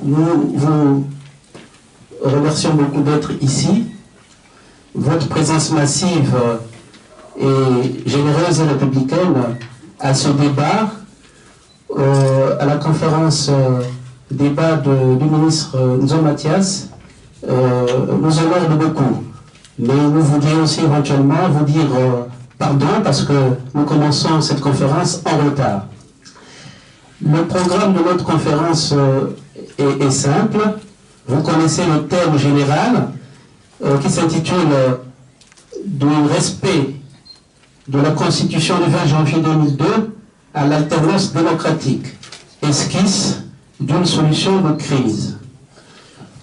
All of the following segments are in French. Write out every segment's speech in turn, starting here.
nous vous remercions beaucoup d'être ici. Votre présence massive et généreuse et républicaine à ce débat, à la conférence débat du ministre Nzo Mathias, nous honore de beaucoup. Mais nous voulions aussi éventuellement vous dire pardon parce que nous commençons cette conférence en retard. Le programme de notre conférence est simple. Vous connaissez le thème général qui s'intitule du respect de la Constitution du 20 janvier 2002 à l'alternance démocratique, esquisse d'une solution de crise.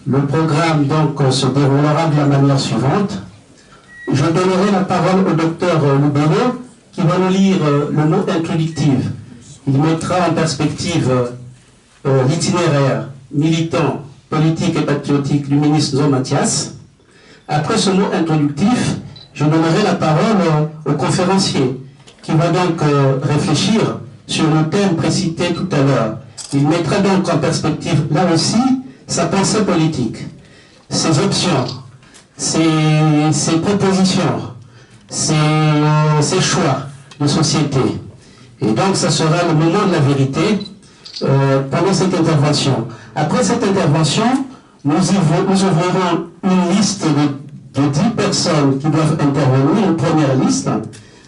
Le programme donc se déroulera de la manière suivante. Je donnerai la parole au docteur Lubelo qui va nous lire le mot introductif. Il mettra en perspective l'itinéraire militant, politique et patriotique du ministre Nzo Mathias. Après ce mot introductif, je donnerai la parole au conférencier qui va donc réfléchir sur le thème précité tout à l'heure. Il mettra donc en perspective là aussi sa pensée politique, ses options, ses propositions, ses choix de société. Et donc ça sera le moment de la vérité pendant cette intervention. Après cette intervention, nous ouvrirons une liste de 10 personnes qui doivent intervenir, une première liste.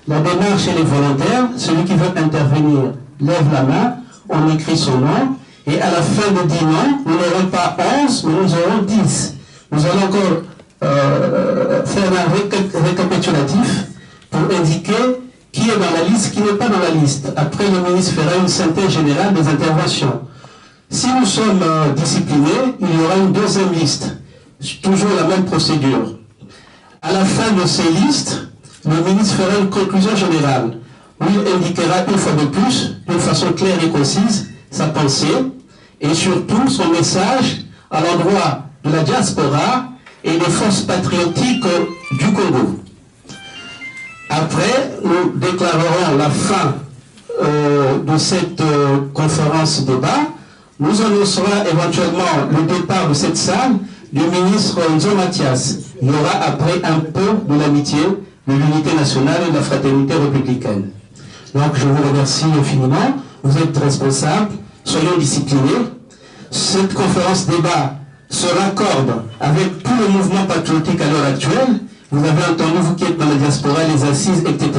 La démarche, elle est volontaire. Celui qui veut intervenir lève la main, on écrit son nom, et à la fin de 10 noms, nous n'aurons pas 11, mais nous aurons 10. Nous allons encore faire un récapitulatif pour indiquer qui est dans la liste, qui n'est pas dans la liste. Après, le ministre fera une synthèse générale des interventions. Si nous sommes disciplinés, il y aura une deuxième liste. Toujours la même procédure. À la fin de ces listes, le ministre fera une conclusion générale où il indiquera une fois de plus, d'une façon claire et concise, sa pensée et surtout son message à l'endroit de la diaspora et des forces patriotiques du Congo. Après, nous déclarerons la fin de cette conférence débat. Nous annoncerons éventuellement le départ de cette salle du ministre Nzo Mathias. Il y aura après un peu de l'amitié, de l'unité nationale et de la fraternité républicaine. Donc je vous remercie infiniment. Vous êtes responsables, soyons disciplinés. Cette conférence débat se raccorde avec tout le mouvement patriotique à l'heure actuelle. Vous avez entendu, vous qui êtes dans la diaspora, les assises, etc.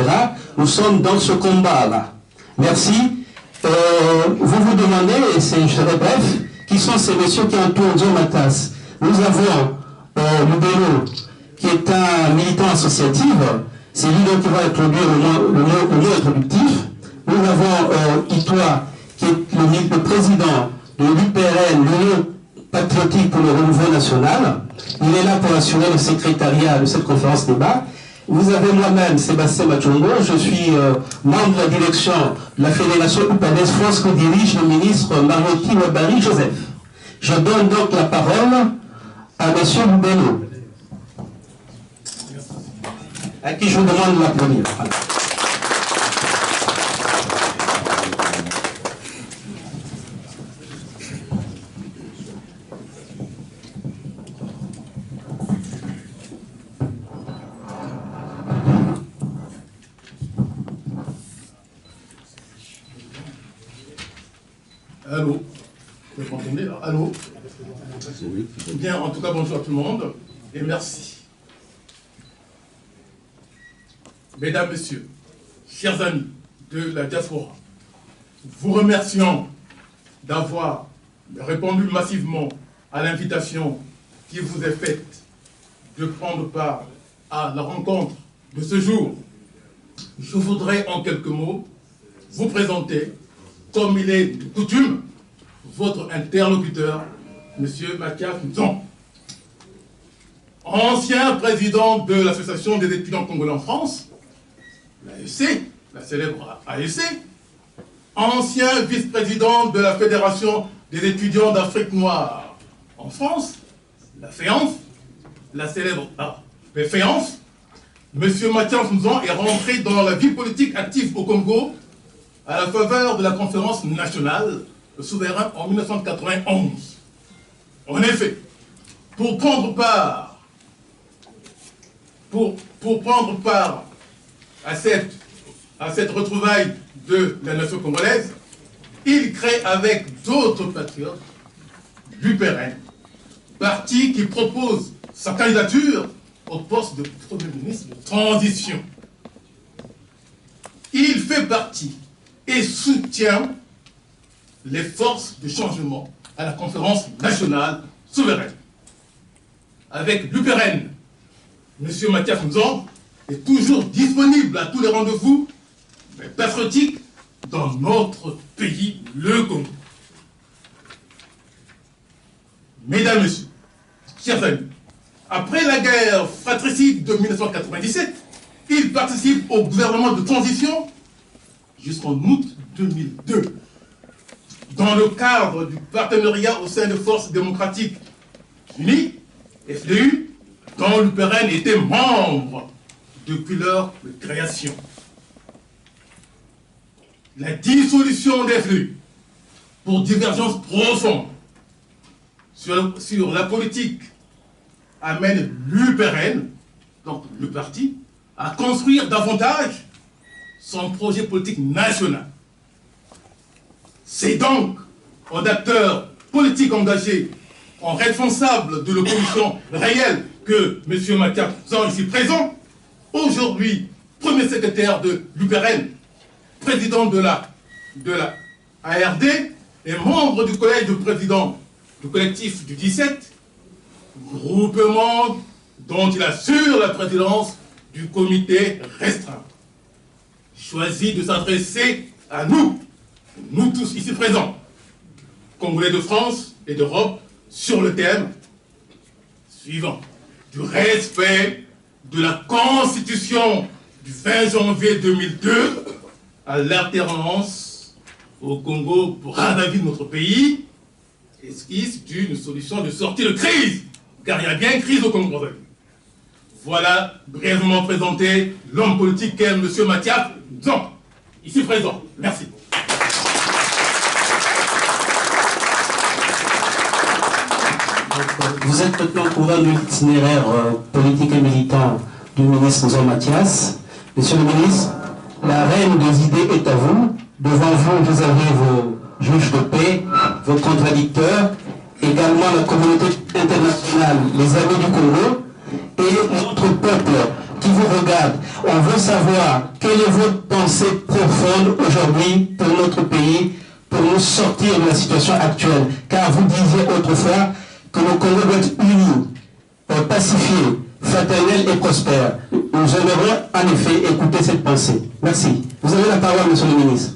Nous sommes dans ce combat-là. Merci. Vous vous demandez, et je serai bref, qui sont ces messieurs qui entourent Nzo Mathias. Nous avons Lubelo, qui est un militant associatif. C'est lui qui va introduire le mot introductif. Nous avons Itoa, qui est le président de l'UPRN, l'Union patriotique pour le renouveau national. Il est là pour assurer le secrétariat de cette conférence débat. Vous avez moi-même, Sébastien Machongo, je suis membre de la direction de la Fédération UPADES France que dirige le ministre Mariotti Wabari Joseph. Je donne donc la parole à M. Lubelo, à qui je vous demande de l'applaudir. Voilà. Allô? Vous m'entendez là? Allô? Bien, en tout cas, bonjour à tout le monde et merci. Mesdames, Messieurs, chers amis de la diaspora, vous remercions d'avoir répondu massivement à l'invitation qui vous est faite de prendre part à la rencontre de ce jour. Je voudrais en quelques mots vous présenter, comme il est de coutume, votre interlocuteur, M. Mathias Nzo. Ancien président de l'Association des étudiants congolais en France, l'AEC, la célèbre AEC, ancien vice-président de la Fédération des étudiants d'Afrique noire en France, la FEANF, la célèbre FEANF. M. Mathias Nzo est rentré dans la vie politique active au Congo à la faveur de la conférence nationale souveraine en 1991. En effet, pour prendre part à cette retrouvaille de la nation congolaise, il crée avec d'autres patriotes l'UPRN, parti qui propose sa candidature au poste de Premier ministre de transition. Il fait partie et soutient les forces de changement à la conférence nationale souveraine. Avec l'UPRN, M. Mathias Nzon est toujours disponible à tous les rendez-vous patriotiques dans notre pays, le Congo. Mesdames, Messieurs, chers amis, après la guerre fratricide de 1997, il participe au gouvernement de transition jusqu'en août 2002. Dans le cadre du partenariat au sein des Forces démocratiques unies, FDU, dont l'UPRN était membre depuis leur création. La dissolution des FDU, pour divergence profonde sur la politique, amène l'UPRN, donc le parti, à construire davantage son projet politique national. C'est donc en acteur politique engagé, en responsable de l'opposition réelle que M. Mathias Nzon, ici présent, aujourd'hui premier secrétaire de l'UPRN, président de la ARD et membre du collège de président du collectif du 17, groupement dont il assure la présidence du comité restreint. Choisit de s'adresser à nous tous ici présents, Congolais de France et d'Europe, sur le thème suivant: du respect de la Constitution du 20 janvier 2002 à l'alternance au Congo pour ravir notre pays, esquisse d'une solution de sortie de crise, car il y a bien crise au Congo. Voilà brièvement présenté l'homme politique qu'est M. Mathias Nzon, ici présent. Merci. Vous êtes maintenant au courant de l'itinéraire politique et militant du ministre Nzon Mathias. Monsieur le ministre, la reine des idées est à vous. Devant vous, vous avez vos juges de paix, vos contradicteurs, également la communauté internationale, les amis du Congo et notre peuple qui vous regarde. On veut savoir quelle est votre pensée profonde aujourd'hui pour notre pays, pour nous sortir de la situation actuelle. Car vous disiez autrefois que le Congo doit être uni, pacifié, fraternel et prospère. Nous aimerions en effet écouter cette pensée. Merci. Vous avez la parole, monsieur le ministre.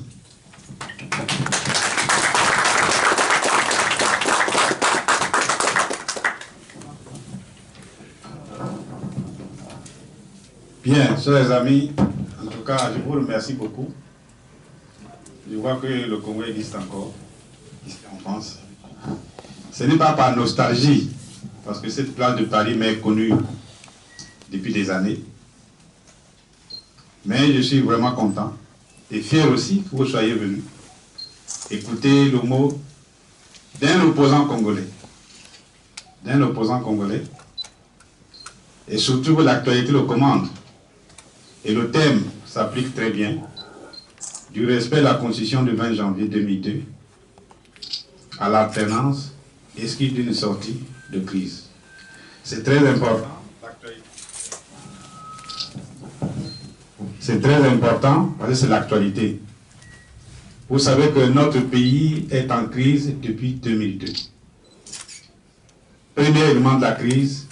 Bien, chers amis, en tout cas, je vous remercie beaucoup. Je vois que le Congo existe encore, ici en France. Ce n'est pas par nostalgie, parce que cette place de Paris m'est connue depuis des années. Mais je suis vraiment content et fier aussi que vous soyez venus écouter le mot d'un opposant congolais. D'un opposant congolais. Et surtout que l'actualité le commande. Et le thème s'applique très bien. Du respect de la Constitution du 20 janvier 2002 à l'alternance, esquisse d'une sortie de crise. C'est très important. C'est très important parce que c'est l'actualité. Vous savez que notre pays est en crise depuis 2002. Premier élément de la crise,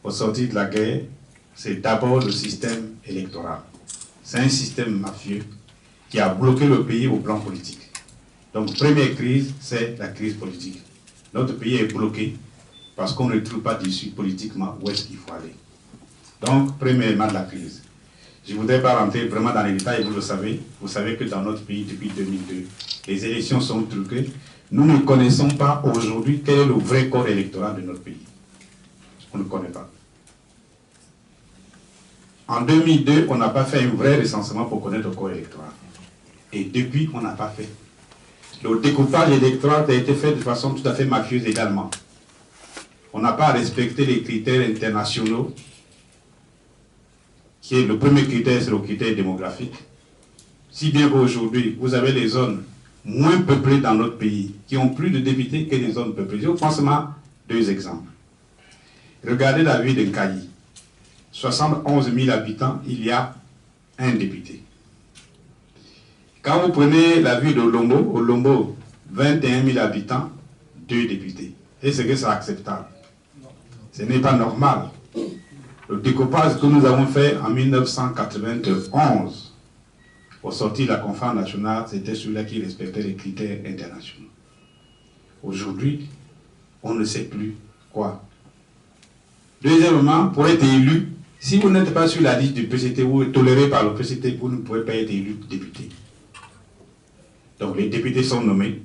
au sortir de la guerre, c'est d'abord le système électoral. C'est un système mafieux qui a bloqué le pays au plan politique. Donc, première crise, c'est la crise politique. Notre pays est bloqué parce qu'on ne trouve pas d'issue politiquement où est-ce qu'il faut aller. Donc, premier élément de la crise. Je ne voudrais pas rentrer vraiment dans les détails, vous le savez. Vous savez que dans notre pays, depuis 2002, les élections sont truquées. Nous ne connaissons pas aujourd'hui quel est le vrai corps électoral de notre pays. On ne connaît pas. En 2002, on n'a pas fait un vrai recensement pour connaître le corps électoral. Et depuis, on n'a pas fait. Le découpage électoral a été fait de façon tout à fait mafieuse également. on n'a pas respecté les critères internationaux, qui est le premier critère, c'est le critère démographique. Si bien qu'aujourd'hui, vous avez les zones moins peuplées dans notre pays, qui ont plus de députés que les zones peuplées. Je vous prends seulement 2 exemples. Regardez la ville de Nkayi. 71 000 habitants, il y a 1 député. Quand vous prenez la ville d'Olombo, 21 000 habitants, 2 députés. Est-ce que c'est acceptable? Ce n'est pas normal. Le découpage que nous avons fait en 1991, au sortir de la conférence nationale, c'était celui-là qui respectait les critères internationaux. Aujourd'hui, on ne sait plus quoi. Deuxièmement, pour être élu, si vous n'êtes pas sur la liste du PCT ou toléré par le PCT, vous ne pouvez pas être élu député. Donc les députés sont nommés.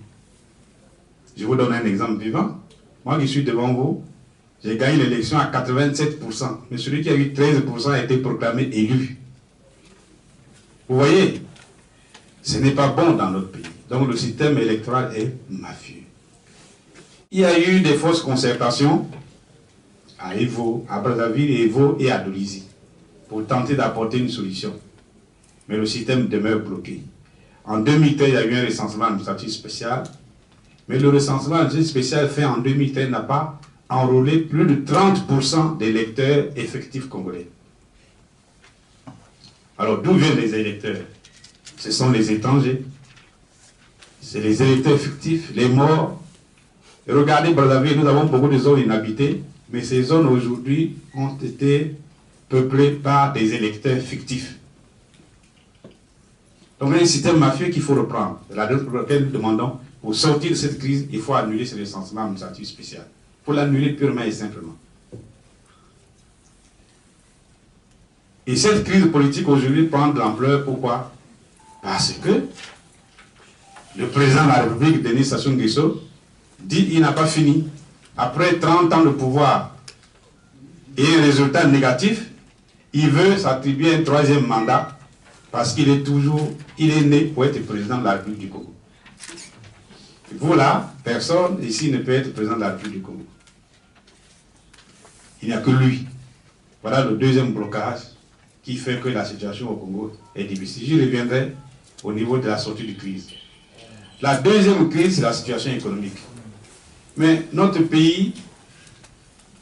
Je vous donne un exemple vivant. Moi qui suis devant vous, j'ai gagné l'élection à 87%, mais celui qui a eu 13% a été proclamé élu. Vous voyez, ce n'est pas bon dans notre pays. Donc le système électoral est mafieux. Il y a eu des fausses concertations à Evo, à Brazzaville, Evo et à Dolisie pour tenter d'apporter une solution. Mais le système demeure bloqué. En 2013, il y a eu un recensement administratif spécial, mais le recensement administratif spécial fait en 2013 n'a pas enrôlé plus de 30% d'électeurs effectifs congolais. Alors d'où viennent les électeurs? Ce sont les étrangers, c'est les électeurs fictifs, les morts. Et regardez Brazzaville, nous avons beaucoup de zones inhabitées, mais ces zones aujourd'hui ont été peuplées par des électeurs fictifs. Donc il y a un système mafieux qu'il faut reprendre. C'est la raison pour laquelle nous demandons, pour sortir de cette crise, il faut annuler ce recensement administratif spécial. Il faut l'annuler purement et simplement. Et cette crise politique aujourd'hui prend de l'ampleur, pourquoi? Parce que le président de la République, Denis Sassou Nguesso, dit qu'il n'a pas fini. Après 30 ans de pouvoir et un résultat négatif, il veut s'attribuer un 3e mandat parce qu'il est né pour être président de la République du Congo. Vous là, personne ici ne peut être président de la République du Congo. Il n'y a que lui. Voilà le 2e blocage qui fait que la situation au Congo est difficile. Je reviendrai au niveau de la sortie de crise. La 2e crise, c'est la situation économique. Mais notre pays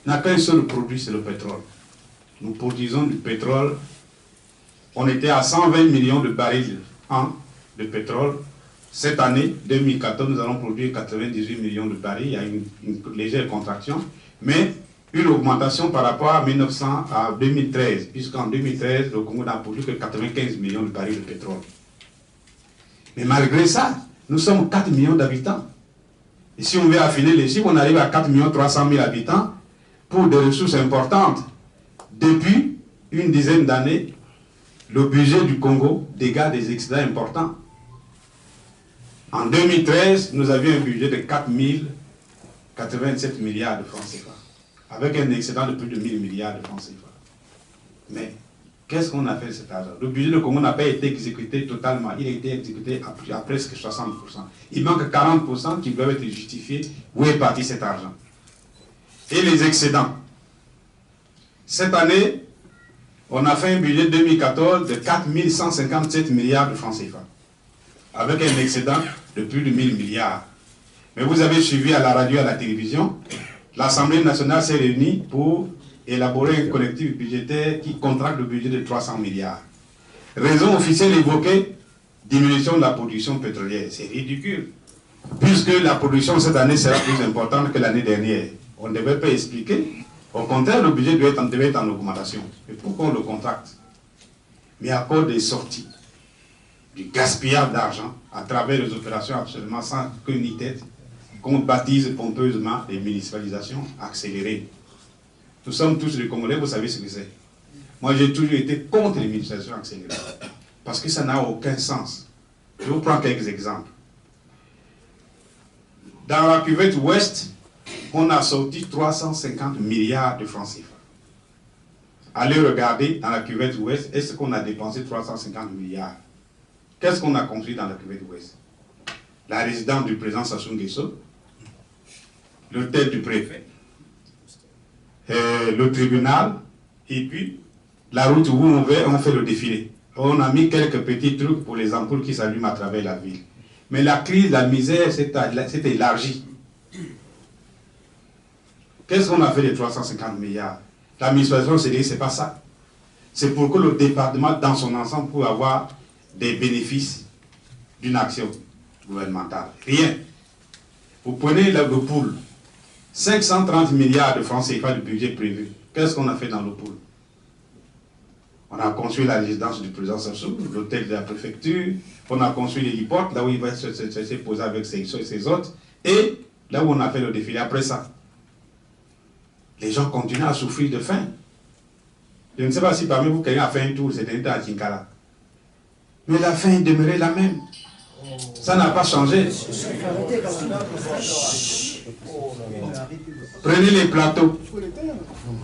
n'a qu'un seul produit, c'est le pétrole. Nous produisons du pétrole. On était à 120 millions de barils de pétrole. Cette année, 2014, nous allons produire 98 millions de barils. Il y a une légère contraction, mais une augmentation par rapport à 2013, puisqu'en 2013, le Congo n'a produit que 95 millions de barils de pétrole. Mais malgré ça, nous sommes 4 millions d'habitants. Et si on veut affiner les chiffres, on arrive à 4 300 000 habitants pour des ressources importantes. Depuis une dizaine d'années, le budget du Congo dégage des excédents importants. En 2013, nous avions un budget de 4 087 milliards de francs CFA, avec un excédent de plus de 1 000 milliards de francs CFA. Mais qu'est-ce qu'on a fait de cet argent? Le budget du Congo n'a pas été exécuté totalement, il a été exécuté à presque 60%. Il manque 40% qui doivent être justifiés. Où est parti cet argent? Et les excédents? Cette année, on a fait un budget 2014 de 4 157 milliards de francs CFA, avec un excédent de plus de 1 000 milliards. Mais vous avez suivi à la radio et à la télévision, l'Assemblée nationale s'est réunie pour élaborer un collectif budgétaire qui contracte le budget de 300 milliards. Raison officielle évoquée, diminution de la production pétrolière. C'est ridicule, puisque la production cette année sera plus importante que l'année dernière. On ne devait pas expliquer. Au contraire, le budget devait être en augmentation. Mais pourquoi on le contracte? Mais à cause des sorties, du gaspillage d'argent, à travers les opérations absolument sans queue ni tête, qu'on baptise pompeusement les municipalisations accélérées. Nous sommes tous des Congolais, vous savez ce que c'est. Moi, j'ai toujours été contre les municipalisations accélérées, parce que ça n'a aucun sens. Je vous prends quelques exemples. Dans la cuvette ouest, on a sorti 350 milliards de francs CFA. Allez regarder dans la cuvette ouest, est-ce qu'on a dépensé 350 milliards? Qu'est-ce qu'on a construit dans la cuvette ouest? La résidence du président Sassou Nguesso, l'hôtel du préfet, le tribunal, et puis la route où on fait le défilé. On a mis quelques petits trucs pour les ampoules qui s'allument à travers la ville. Mais la crise, la misère s'est élargie. Qu'est-ce qu'on a fait des 350 milliards? L'administration s'est dit, c'est pas ça. C'est pour que le département, dans son ensemble, puisse avoir des bénéfices d'une action gouvernementale. Rien. Vous prenez le pool, 530 milliards de francs CFA de budget prévu. Qu'est-ce qu'on a fait dans le pool? On a construit la résidence du président Sassou, l'hôtel de la préfecture, on a construit l'héliport, là où il va se poser avec ses hôtes, et là où on a fait le défilé. Après ça, les gens continuent à souffrir de faim. Je ne sais pas si parmi vous, quelqu'un a fait un tour, c'était à Kinkala. Mais la faim demeurait la même. Ça n'a pas changé. Prenez les plateaux.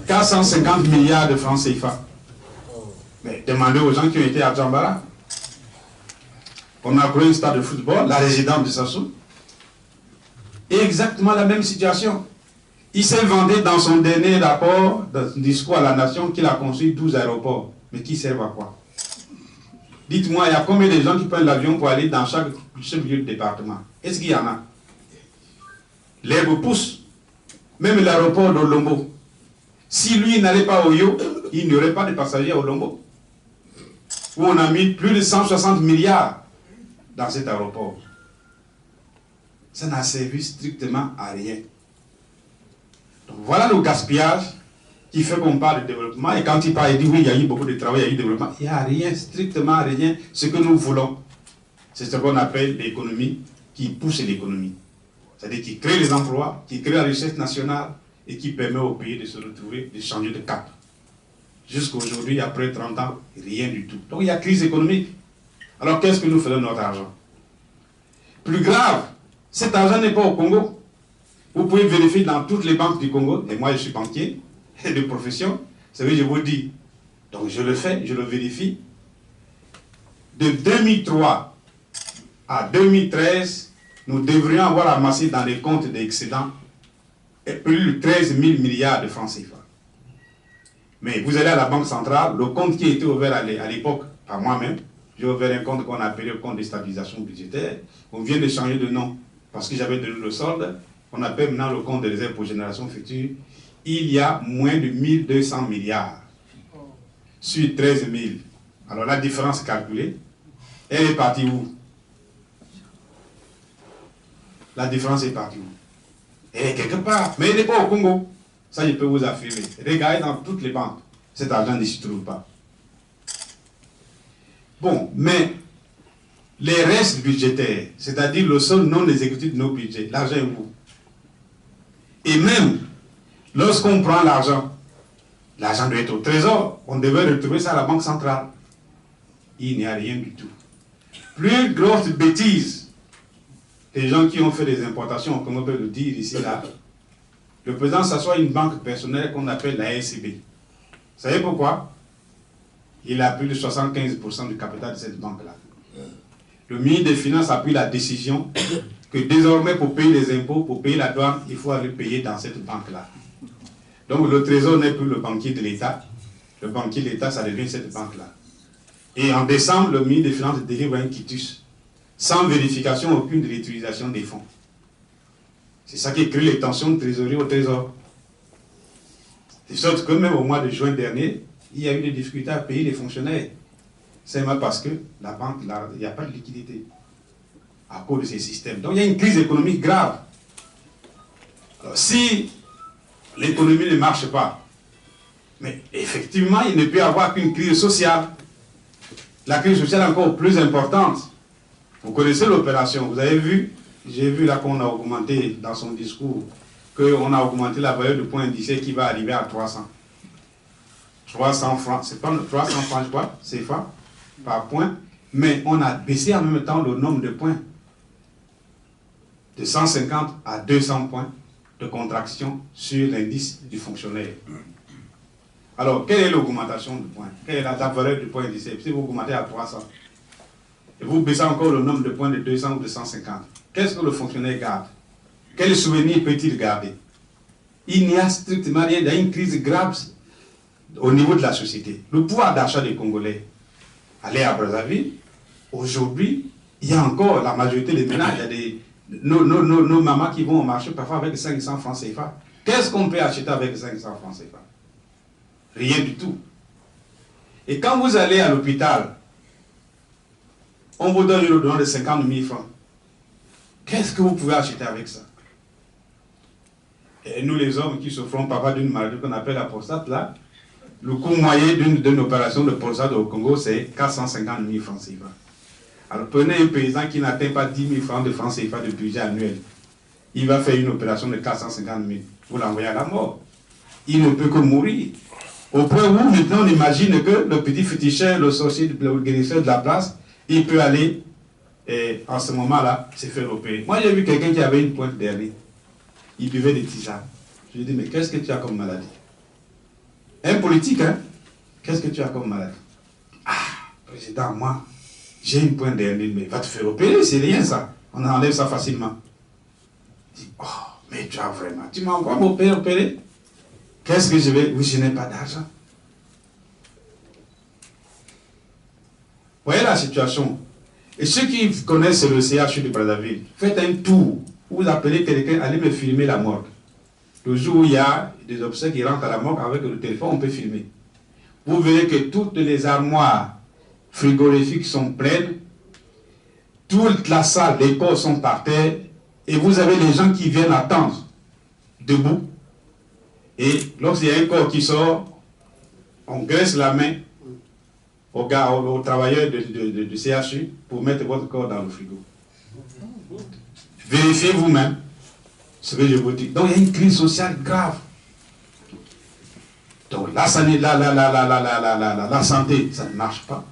450 milliards de francs CFA. Mais demandez aux gens qui ont été à Djambara. On a créé un stade de football, la résidence de Sassou. Et exactement la même situation. Il s'est vanté dans son dernier rapport, dans son discours à la nation, qu'il a construit 12 aéroports. Mais qui servent à quoi? Dites-moi, il y a combien de gens qui prennent l'avion pour aller dans chaque lieu de département? Est-ce qu'il y en a? L'herbe pousse. Même l'aéroport d'Olombo. Si lui n'allait pas au Yo, il n'y aurait pas de passagers à Olombo. Où on a mis plus de 160 milliards dans cet aéroport. Ça n'a servi strictement à rien. Donc voilà le gaspillage qui fait qu'on parle de développement. Et quand il parle, il dit oui, il y a eu beaucoup de travail, il y a eu développement. Il n'y a rien, strictement rien. Ce que nous voulons, c'est ce qu'on appelle l'économie qui pousse l'économie. C'est-à-dire qui crée les emplois, qui crée la richesse nationale et qui permet au pays de se retrouver, de changer de cap. Jusqu'à aujourd'hui, après 30 ans, rien du tout. Donc il y a crise économique. Alors qu'est-ce que nous faisons de notre argent? Plus grave, cet argent n'est pas au Congo. Vous pouvez vérifier dans toutes les banques du Congo, et moi je suis banquier de profession, c'est vrai, je vous dis, donc je le fais, je le vérifie. De 2003 à 2013, nous devrions avoir amassé dans les comptes d'excédent plus de 13 000 milliards de francs CFA. Mais vous allez à la Banque centrale, le compte qui était ouvert à l'époque, par moi-même, j'ai ouvert un compte qu'on appelait le compte de stabilisation budgétaire. On vient de changer de nom parce que j'avais donné le solde. On appelle maintenant le compte de réserve pour génération future. Il y a moins de 1200 milliards sur 13 000. Alors la différence calculée, elle est partie où? La différence est partie où? Elle est quelque part, mais elle n'est pas au Congo. Ça, je peux vous affirmer. Regardez dans toutes les banques. Cet argent ne s'y trouve pas. Bon, mais les restes budgétaires, c'est-à-dire le sol non exécutif de nos budgets, l'argent est où? Et même, lorsqu'on prend l'argent doit être au trésor, on devait retrouver ça à la Banque centrale. Il n'y a rien du tout. Plus grosse bêtise, les gens qui ont fait des importations, comme on peut le dire ici, là, le président s'assoit une banque personnelle qu'on appelle la SCB. Vous savez pourquoi? Il a plus de 75% du capital de cette banque-là. Le ministre des Finances a pris la décision que désormais, pour payer les impôts, pour payer la douane, il faut aller payer dans cette banque-là. Donc le trésor n'est plus le banquier de l'État. Le banquier de l'État, ça devient cette banque-là. Et en décembre, le ministre des Finances délivre un quitus, sans vérification aucune de l'utilisation des fonds. C'est ça qui crée les tensions de trésorerie au trésor. De sorte que même au mois de juin dernier, il y a eu des difficultés à payer les fonctionnaires. C'est même parce que la banque, il n'y a pas de liquidité à cause de ces systèmes. Donc il y a une crise économique grave. Alors, si l'économie ne marche pas, mais effectivement, il ne peut y avoir qu'une crise sociale. La crise sociale est encore plus importante. Vous connaissez l'opération, vous avez vu, j'ai vu là qu'on a augmenté dans son discours, qu'on a augmenté la valeur du point indiciaire qui va arriver à 300. 300 francs, c'est pas 300 francs, je crois, CFA, par point, mais on a baissé en même temps le nombre de points. De 150 à 200 points de contraction sur l'indice du fonctionnaire. Alors, quelle est l'augmentation de points? Quelle est la valeur du point indiciaire? Si vous augmentez à 300, et vous baissez encore le nombre de points de 200 ou de 150, qu'est-ce que le fonctionnaire garde? Quel souvenir peut-il garder? Il n'y a strictement rien, il y a une crise grave au niveau de la société. Le pouvoir d'achat des Congolais, allez à Brazzaville, aujourd'hui, il y a encore la majorité des ménages, il y a des, nos mamans qui vont au marché parfois avec 500 francs CFA. Qu'est-ce qu'on peut acheter avec 500 francs CFA? Rien du tout. Et quand vous allez à l'hôpital, on vous donne une ordonnance de 50 000 francs. Qu'est-ce que vous pouvez acheter avec ça? Et nous, les hommes qui souffrons parfois d'une maladie qu'on appelle la prostate, là, le coût moyen d'une opération de prostate au Congo, c'est 450 000 francs CFA. Alors prenez un paysan qui n'atteint pas 10 000 francs de francs CFA de budget annuel. Il va faire une opération de 450 000. Vous l'envoyez à la mort. Il ne peut que mourir. Au point où maintenant on imagine que le petit féticheur, le sorcier, le guérisseur de la place, il peut aller, en ce moment-là, se faire opérer. Moi j'ai vu quelqu'un qui avait une pointe d'hernie. Il buvait des tisanes. Je lui ai dit, mais qu'est-ce que tu as comme maladie? Un politique, hein? Qu'est-ce que tu as comme maladie? Ah, président, moi, j'ai une pointe d'hernie, mais va te faire opérer, c'est rien ça. On enlève ça facilement. Je dis, oh, mais tu as vraiment, tu m'envoies m'opérer? Qu'est-ce que je vais? Oui, je n'ai pas d'argent. Voyez la situation. Et ceux qui connaissent le CHU de Brazzaville, faites un tour. Vous appelez quelqu'un, allez me filmer la morgue. Le jour où il y a des obsèques qui rentrent à la morgue avec le téléphone, on peut filmer. Vous verrez que toutes les armoires frigorifiques sont pleines, toute la salle, les corps sont par terre, et vous avez les gens qui viennent attendre, debout. Et lorsqu'il y a un corps qui sort, on graisse la main aux gars, aux travailleurs du CHU pour mettre votre corps dans le frigo. Vérifiez vous-même ce que je vous dis. Donc il y a une crise sociale grave. Donc la santé, ça ne marche pas.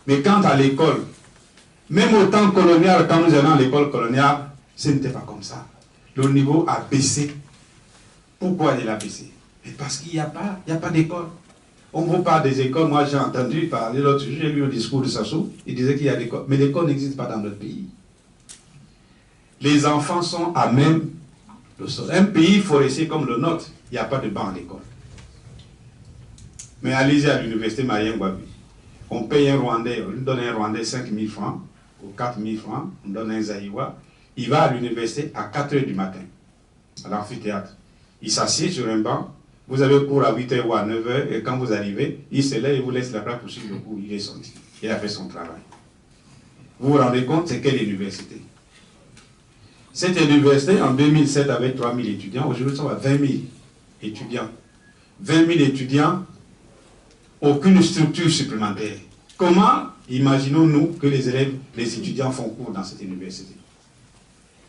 Mais quant à l'école, même au temps colonial, quand nous allions à l'école coloniale, ce n'était pas comme ça. Le niveau a baissé. Pourquoi il a baissé? Parce qu'il n'y a pas d'école. On vous parle des écoles. Moi j'ai entendu parler l'autre jour, j'ai lu le discours de Sassou, il disait qu'il y a des écoles. Mais l'école n'existe pas dans notre pays. Les enfants sont à même le sol. Un pays forestier comme le nôtre, il n'y a pas de banc à l'école. Mais allez-y à l'université Marien Ngouabi. On paye un Rwandais, on lui donne un Rwandais 5 000 francs ou 4 000 francs, on donne un Zaïwa. Il va à l'université à 4 h du matin, à l'amphithéâtre. Il s'assied sur un banc, vous avez cours à 8 h ou à 9 h, et quand vous arrivez, il se lève et vous laisse la place pour suivre le cours, il est sorti. Il a fait son travail. Vous vous rendez compte, c'est quelle université? Cette université, en 2007, avait 3 000 étudiants. Aujourd'hui, nous sommes à 20 000 étudiants. 20 000 étudiants, aucune structure supplémentaire. Comment imaginons-nous que les élèves, les étudiants font cours dans cette université?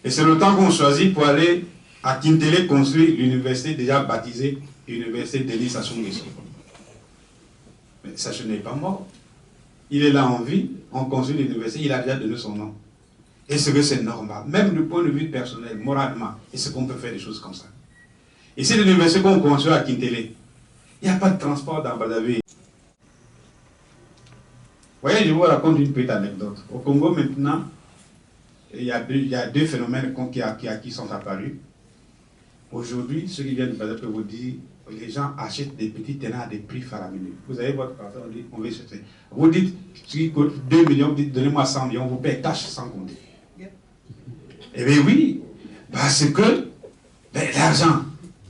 Et c'est le temps qu'on choisit pour aller à Kintele construire l'université déjà baptisée Université Denis Sassou Nguesso. Mais Sassou n'est pas mort. Il est là en vie, on construit l'université, il a déjà donné son nom. Est-ce que c'est normal? Même du point de vue personnel, moralement, est-ce qu'on peut faire des choses comme ça? Et c'est l'université qu'on construit à Kintele. Il n'y a pas de transport dans Brazzaville. Vous voyez, je vous raconte une petite anecdote. Au Congo, maintenant, il y a deux phénomènes qui sont apparus. Aujourd'hui, ceux qui viennent de Brazzaville peuvent vous dire, les gens achètent des petits terrains à des prix faramineux. Vous avez votre partenaire, on dit, on veut acheter. Vous dites, ce qui coûte 2 millions, vous dites, donnez-moi 100 millions, vous payez cash sans compter. Eh bien oui, parce que l'argent,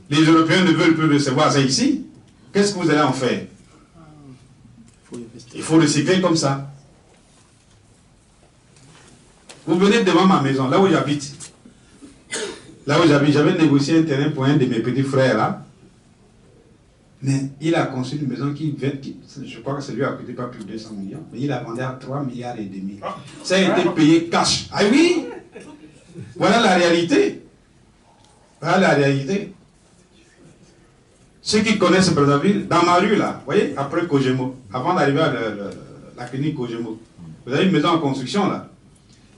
les Européens ne veulent plus recevoir ça ici. Qu'est-ce que vous allez en faire? Il faut recycler comme ça. Vous venez devant ma maison, là où j'habite. Là où j'habite, j'avais négocié un terrain pour un de mes petits frères là. Mais il a construit une maison je crois que ça lui a coûté pas plus de 200 millions, mais il a vendu à 3,5 milliards. Ça a été payé cash. Ah oui! Voilà la réalité. Voilà la réalité. Ceux qui connaissent Brazzaville, dans ma rue là, vous voyez, après Kojemo, avant d'arriver à la clinique Kojemo, vous avez une maison en construction là.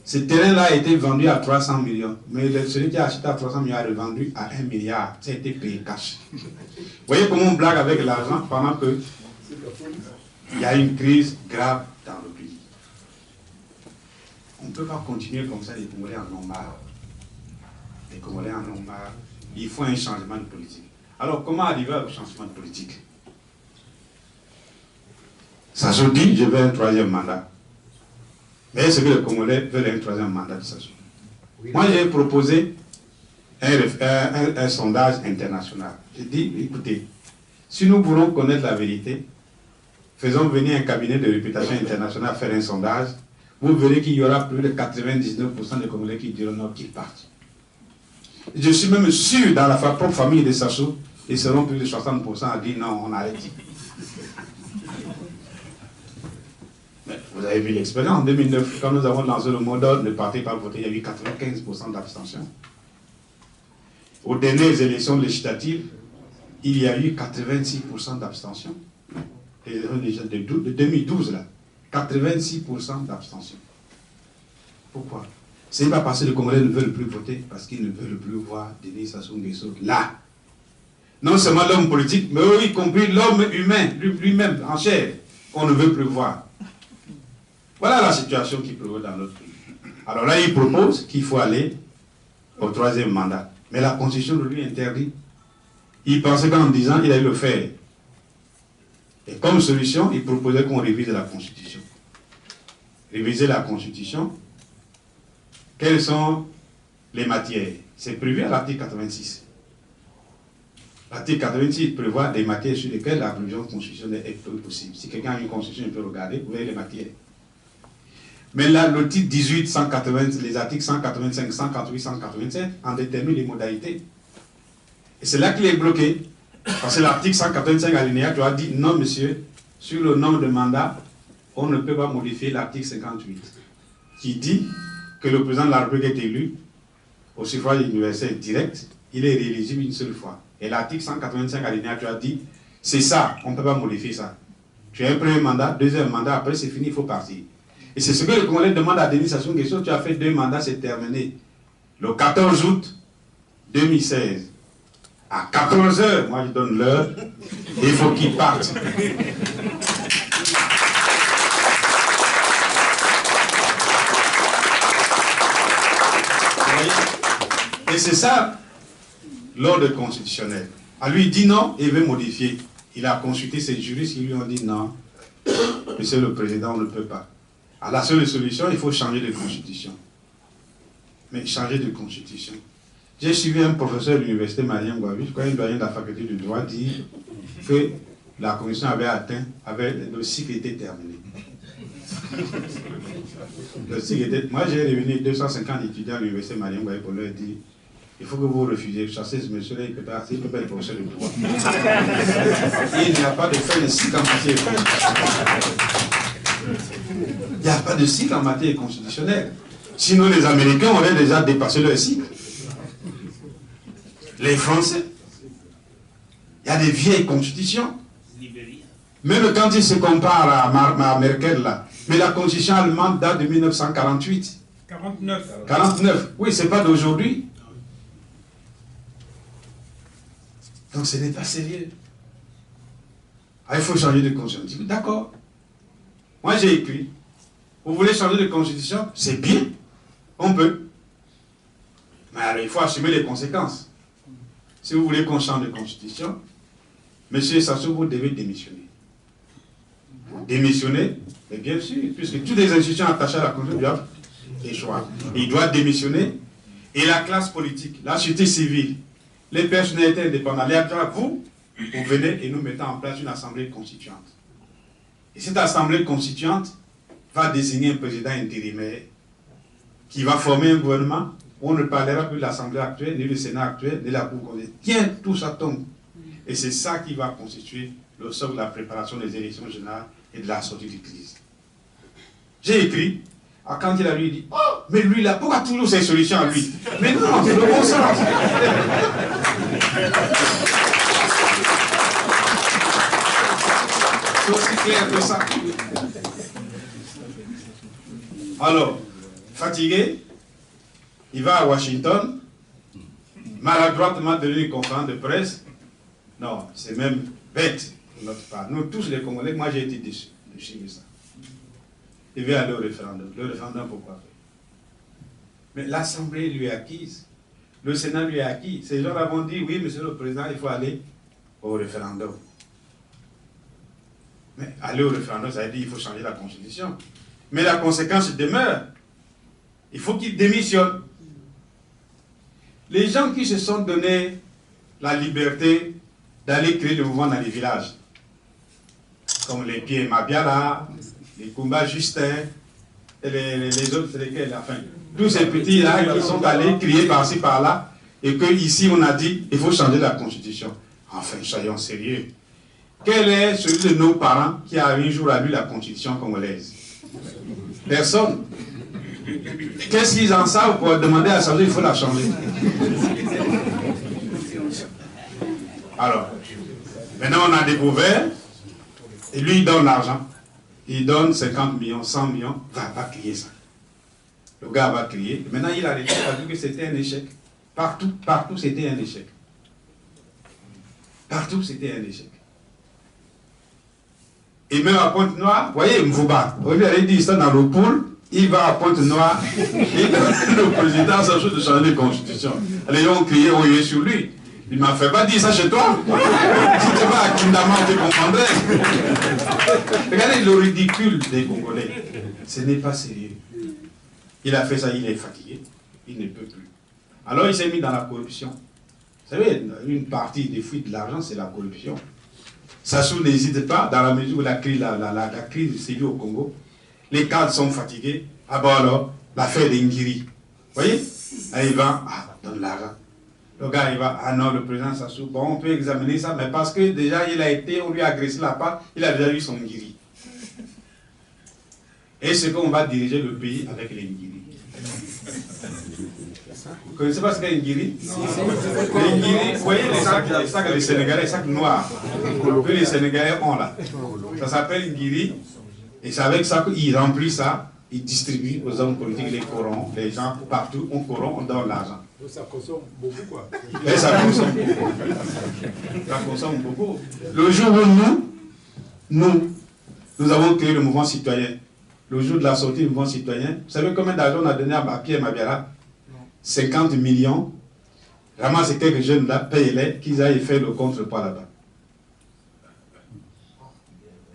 Ce terrain-là a été vendu à 300 millions. Mais celui qui a acheté à 300 millions a revendu à 1 milliard. Ça a été payé cash. Vous voyez comment on blague avec l'argent pendant que il y a une crise grave dans le pays. On ne peut pas continuer comme ça, les Congolais en ont marre. Les Congolais en ont marre. il faut un changement de politique. Alors, comment arriver au changement de politique? Sassou dit, je veux un troisième mandat. Mais est-ce que les Congolais veulent un troisième mandat de Sassou? Moi, j'ai proposé un sondage international. J'ai dit, écoutez, si nous voulons connaître la vérité, faisons venir un cabinet de réputation internationale faire un sondage. Vous verrez qu'il y aura plus de 99% des Congolais qui diront non, qu'ils partent. Je suis même sûr, dans la propre famille de Sassou, ils seront plus de 60% à dire non, on arrête. Mais vous avez vu l'expérience. En 2009, quand nous avons lancé le mot d'ordre, ne partez pas voter, il y a eu 95% d'abstention. Aux dernières élections législatives, il y a eu 86% d'abstention. De 2012, là, 86% d'abstention. Pourquoi? Ce n'est pas parce que les Congolais ne veulent plus voter, parce qu'ils ne veulent plus voir Denis Sassou Nguesso là. Non seulement l'homme politique, mais y compris l'homme humain, lui-même, en chair, qu'on ne veut plus voir. Voilà la situation qui prévaut dans notre pays. Alors là, il propose qu'il faut aller au troisième mandat. Mais la Constitution de lui interdit. Il pensait qu'en 10 ans, il allait le faire. Et comme solution, il proposait qu'on révise la Constitution. Réviser la Constitution, quelles sont les matières? C'est prévu à l'article 86. L'article 86 prévoit des matières sur lesquelles la révision constitutionnelle est possible. Si quelqu'un a une constitution, il peut regarder, vous voyez les matières. Mais là, le titre 18, 180, les articles 185, 148, 187 en déterminent les modalités. Et c'est là qu'il est bloqué. Parce que l'article 185 alinéa, tu as dit non, monsieur, sur le nombre de mandats, on ne peut pas modifier l'article 58, qui dit que le président de la République est élu au suffrage universel direct, il est rééligible une seule fois. Et l'article 185 alinéa, tu as dit, c'est ça, on ne peut pas modifier ça. Tu as un premier mandat, deuxième mandat, après c'est fini, il faut partir. Et c'est ce que le Congolais demande à Denis Sassou Nguesso, tu as fait 2 mandats, c'est terminé. Le 14 août 2016, à 14 h, moi je donne l'heure, il faut qu'il parte. Et c'est ça, l'ordre constitutionnel. À lui, il dit non, et il veut modifier. Il a consulté ses juristes qui lui ont dit non, monsieur le président, on ne peut pas. Alors la seule solution, il faut changer de constitution. Mais changer de constitution. J'ai suivi un professeur de l'université Marien Ngouabi, je crois un doyen de la faculté du droit, dire que la commission avait atteint, le cycle était terminé. Le cycle était, moi j'ai réuni 250 étudiants à l'université Marien Ngouabi pour leur dire il faut que vous refusiez, chassez ce monsieur-là, il ne peut pas être professeur de droit. Il n'y a pas de fin de cycle en matière constitutionnelle. Il n'y a pas de cycle en matière constitutionnelle. Sinon les Américains auraient déjà dépassé leur cycle. Les Français. Il y a des vieilles constitutions. Même quand ils se comparent à Merkel, là. Mais la constitution allemande date de 1948. 49. Oui, c'est pas d'aujourd'hui. Donc ce n'est pas sérieux. Ah, il faut changer de constitution. D'accord. Moi j'ai écrit. Vous voulez changer de constitution? C'est bien. On peut. Mais alors, il faut assumer les conséquences. Si vous voulez qu'on change de constitution, monsieur Sassou, vous devez démissionner. Vous démissionnez, mais bien sûr, puisque toutes les institutions attachées à la constitution doivent échouer. Il doit démissionner. Et la classe politique, la société civile, les personnalités indépendantes, les acteurs, vous venez et nous mettons en place une assemblée constituante. Et cette assemblée constituante va désigner un président intérimaire qui va former un gouvernement. On ne parlera plus de l'Assemblée actuelle, ni du Sénat actuel, ni de la Cour constitutionnelle. Tiens, tout ça tombe. Et c'est ça qui va constituer le socle de la préparation des élections générales et de la sortie de crise. J'ai écrit, quand il a lui dit, oh, mais lui là, pourquoi toujours ces solutions à lui? Mais non, c'est le bon sens. C'est aussi clair que ça. Alors, fatigué, il va à Washington, maladroitement donné une conférence de presse. Non, c'est même bête de notre part. Nous tous les Congolais, moi j'ai été déçu de ça. Il veut aller au référendum. Le référendum, pourquoi faire? Mais l'Assemblée lui est acquise. le Sénat lui a acquis. Ces gens-là vont dire, oui, monsieur le Président, il faut aller au référendum. Mais aller au référendum, ça veut dire qu'il faut changer la Constitution. Mais la conséquence demeure. Il faut qu'il démissionne. Les gens qui se sont donné la liberté d'aller créer le mouvement dans les villages, comme les Pierre Mabiala, les Kumba Justin, et les autres, c'est lesquels, enfin, tous ces petits-là qui sont allés crier par-ci, par-là, et qu'ici on a dit, il faut changer la Constitution. Enfin, soyons sérieux. Quel est celui de nos parents qui a un jour lu la Constitution congolaise? Personne. Qu'est-ce qu'ils en savent pour demander à changer? Il faut la changer. Alors, maintenant on a découvert, et lui il donne l'argent. Il donne 50 millions, 100 millions, va crier ça. Le gars va crier. Maintenant il a arrêté parce que c'était un échec. Partout c'était un échec. Partout c'était un échec. Et même à Pointe-Noire, vous voyez, Mvouba, au lieu d'aller dire ça dans le pool, il va à Pointe-Noire et le président s'ajoute de changer la Constitution. Les gens ont crié, on est sur lui. Il m'a fait pas dire ça chez toi. Si tu vas à Kindama, on te comprendrait. Regardez le ridicule des Congolais. Ce n'est pas sérieux. Il a fait ça, il est fatigué. Il ne peut plus. Alors il s'est mis dans la corruption. Vous savez, une partie des fuites de l'argent, c'est la corruption. Sassou n'hésite pas, dans la mesure où la crise sévit au Congo, les cadres sont fatigués. Ah bon alors, l'affaire d'Ingiri. Vous voyez? Là, il va, donne l'argent. Le gars, il va, non, le président Sassou, bon, on peut examiner ça, mais parce que déjà, on lui a agressé la patte, il a déjà eu son Ngiri. Et c'est qu'on va diriger le pays avec les Ngiri. Vous ne connaissez pas ce qu'est un Ngiri? Les Ngiri, vous voyez les sacs des Sénégalais, les sacs noirs que les Sénégalais ont là. Ça s'appelle Ngiri, et c'est avec ça qu'ils remplissent ça, ils distribuent aux hommes politiques, les corons, les gens partout, on corrompt, on donne l'argent. Ça consomme beaucoup, quoi. Et ça consomme beaucoup. Ça consomme beaucoup. Le jour où nous avons créé le mouvement citoyen, le jour de la sortie du mouvement citoyen, vous savez combien d'argent on a donné à Pierre Mabiala? 50 millions. Vraiment, c'est quelques jeunes là, payez-les, qu'ils aillent faire le contrepoids là-bas.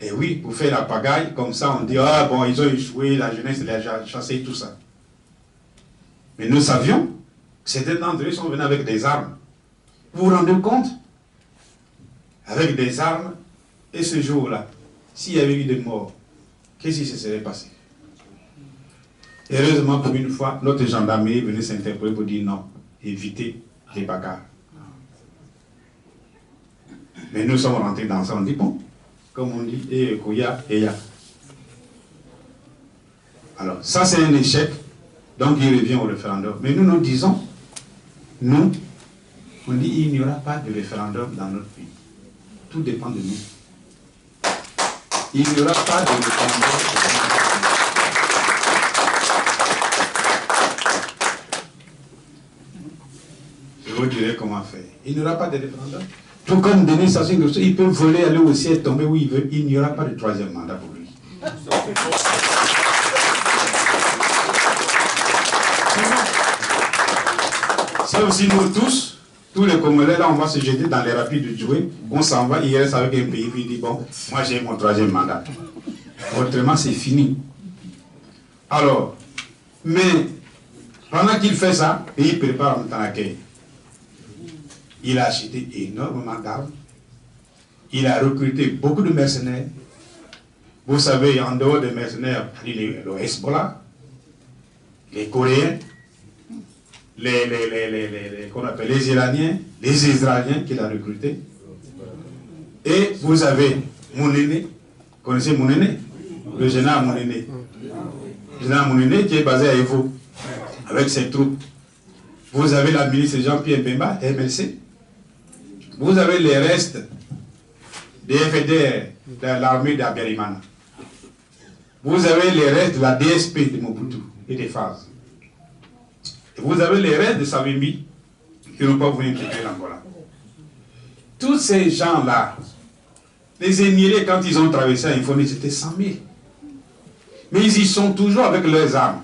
Et oui, pour faire la pagaille, comme ça, on dit, ah bon, ils ont échoué, la jeunesse les a chassés, tout ça. Mais nous savions, certains d'entre eux sont venus avec des armes. Vous vous rendez compte? Avec des armes, et ce jour-là, s'il y avait eu des morts, qu'est-ce qui se serait passé? Heureusement, pour une fois, notre gendarmerie venait s'interpeller pour dire non, évitez les bagarres. Mais nous sommes rentrés dans ça, on dit bon, comme on dit, et Kouya, et Ya. Alors, ça c'est un échec, donc il revient au référendum. Mais nous disons, on dit il n'y aura pas de référendum dans notre pays. Tout dépend de nous. Il n'y aura pas de référendum. Je vous dirai comment faire. Il n'y aura pas de référendum. Tout comme Denis Sassou Nguesso, il peut voler, aller au ciel, tomber où il veut. Il n'y aura pas de troisième mandat pour lui. Ça aussi, nous tous les Congolais, là, on va se jeter dans les rapides du Djoué. On s'en va, il reste avec un pays, puis il dit, bon, moi j'ai mon troisième mandat. Autrement, c'est fini. Alors, mais, pendant qu'il fait ça, il prépare un temps à quai. Il a acheté énormément d'armes. Il a recruté beaucoup de mercenaires. Vous savez, en dehors des mercenaires, le Hezbollah, les Coréens, qu'on appelle les Iraniens, les Israéliens qu'il a recrutés. Et vous avez Mounéné, vous connaissez Mounéné? Le général Mounéné. Le général Mounéné qui est basé à Evo, avec ses troupes. Vous avez la ministre Jean-Pierre Bemba, MLC. Vous avez les restes des FDR de l'armée d'Abiyarimana. Vous avez les restes de la DSP de Mobutu et des phases. Et vous avez les restes de Savimbi qui n'ont pas voulu quitter l'Angola. Tous ces gens-là, les Émirés, quand ils ont traversé à Infoni, c'était 100 000. Mais ils y sont toujours avec leurs armes.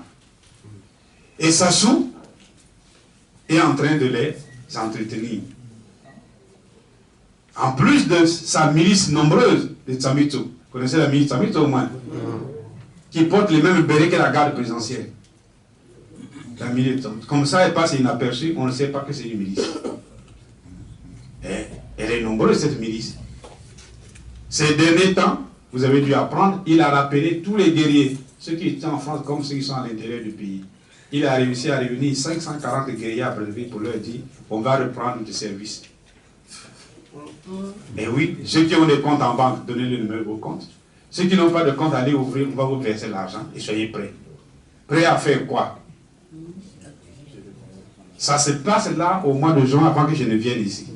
Et Sassou, est en train de les entretenir. En plus de sa milice nombreuse de Tsamito, vous connaissez la milice Tsamito au moins, qui porte les mêmes bérets que la garde présidentielle. La milice, comme ça, elle passe inaperçue, on ne sait pas que c'est une milice. Elle est nombreuse, cette milice. Ces derniers temps, vous avez dû apprendre, il a rappelé tous les guerriers, ceux qui étaient en France comme ceux qui sont à l'intérieur du pays. Il a réussi à réunir 540 guerriers à Brésil pour leur dire, on va reprendre le service. Et oui, ceux qui ont des comptes en banque, donnez le numéro de vos comptes. Ceux qui n'ont pas de compte, allez ouvrir, on va vous verser l'argent et soyez prêts. Prêts à faire quoi? Ça se passe là au mois de juin avant que je ne vienne ici.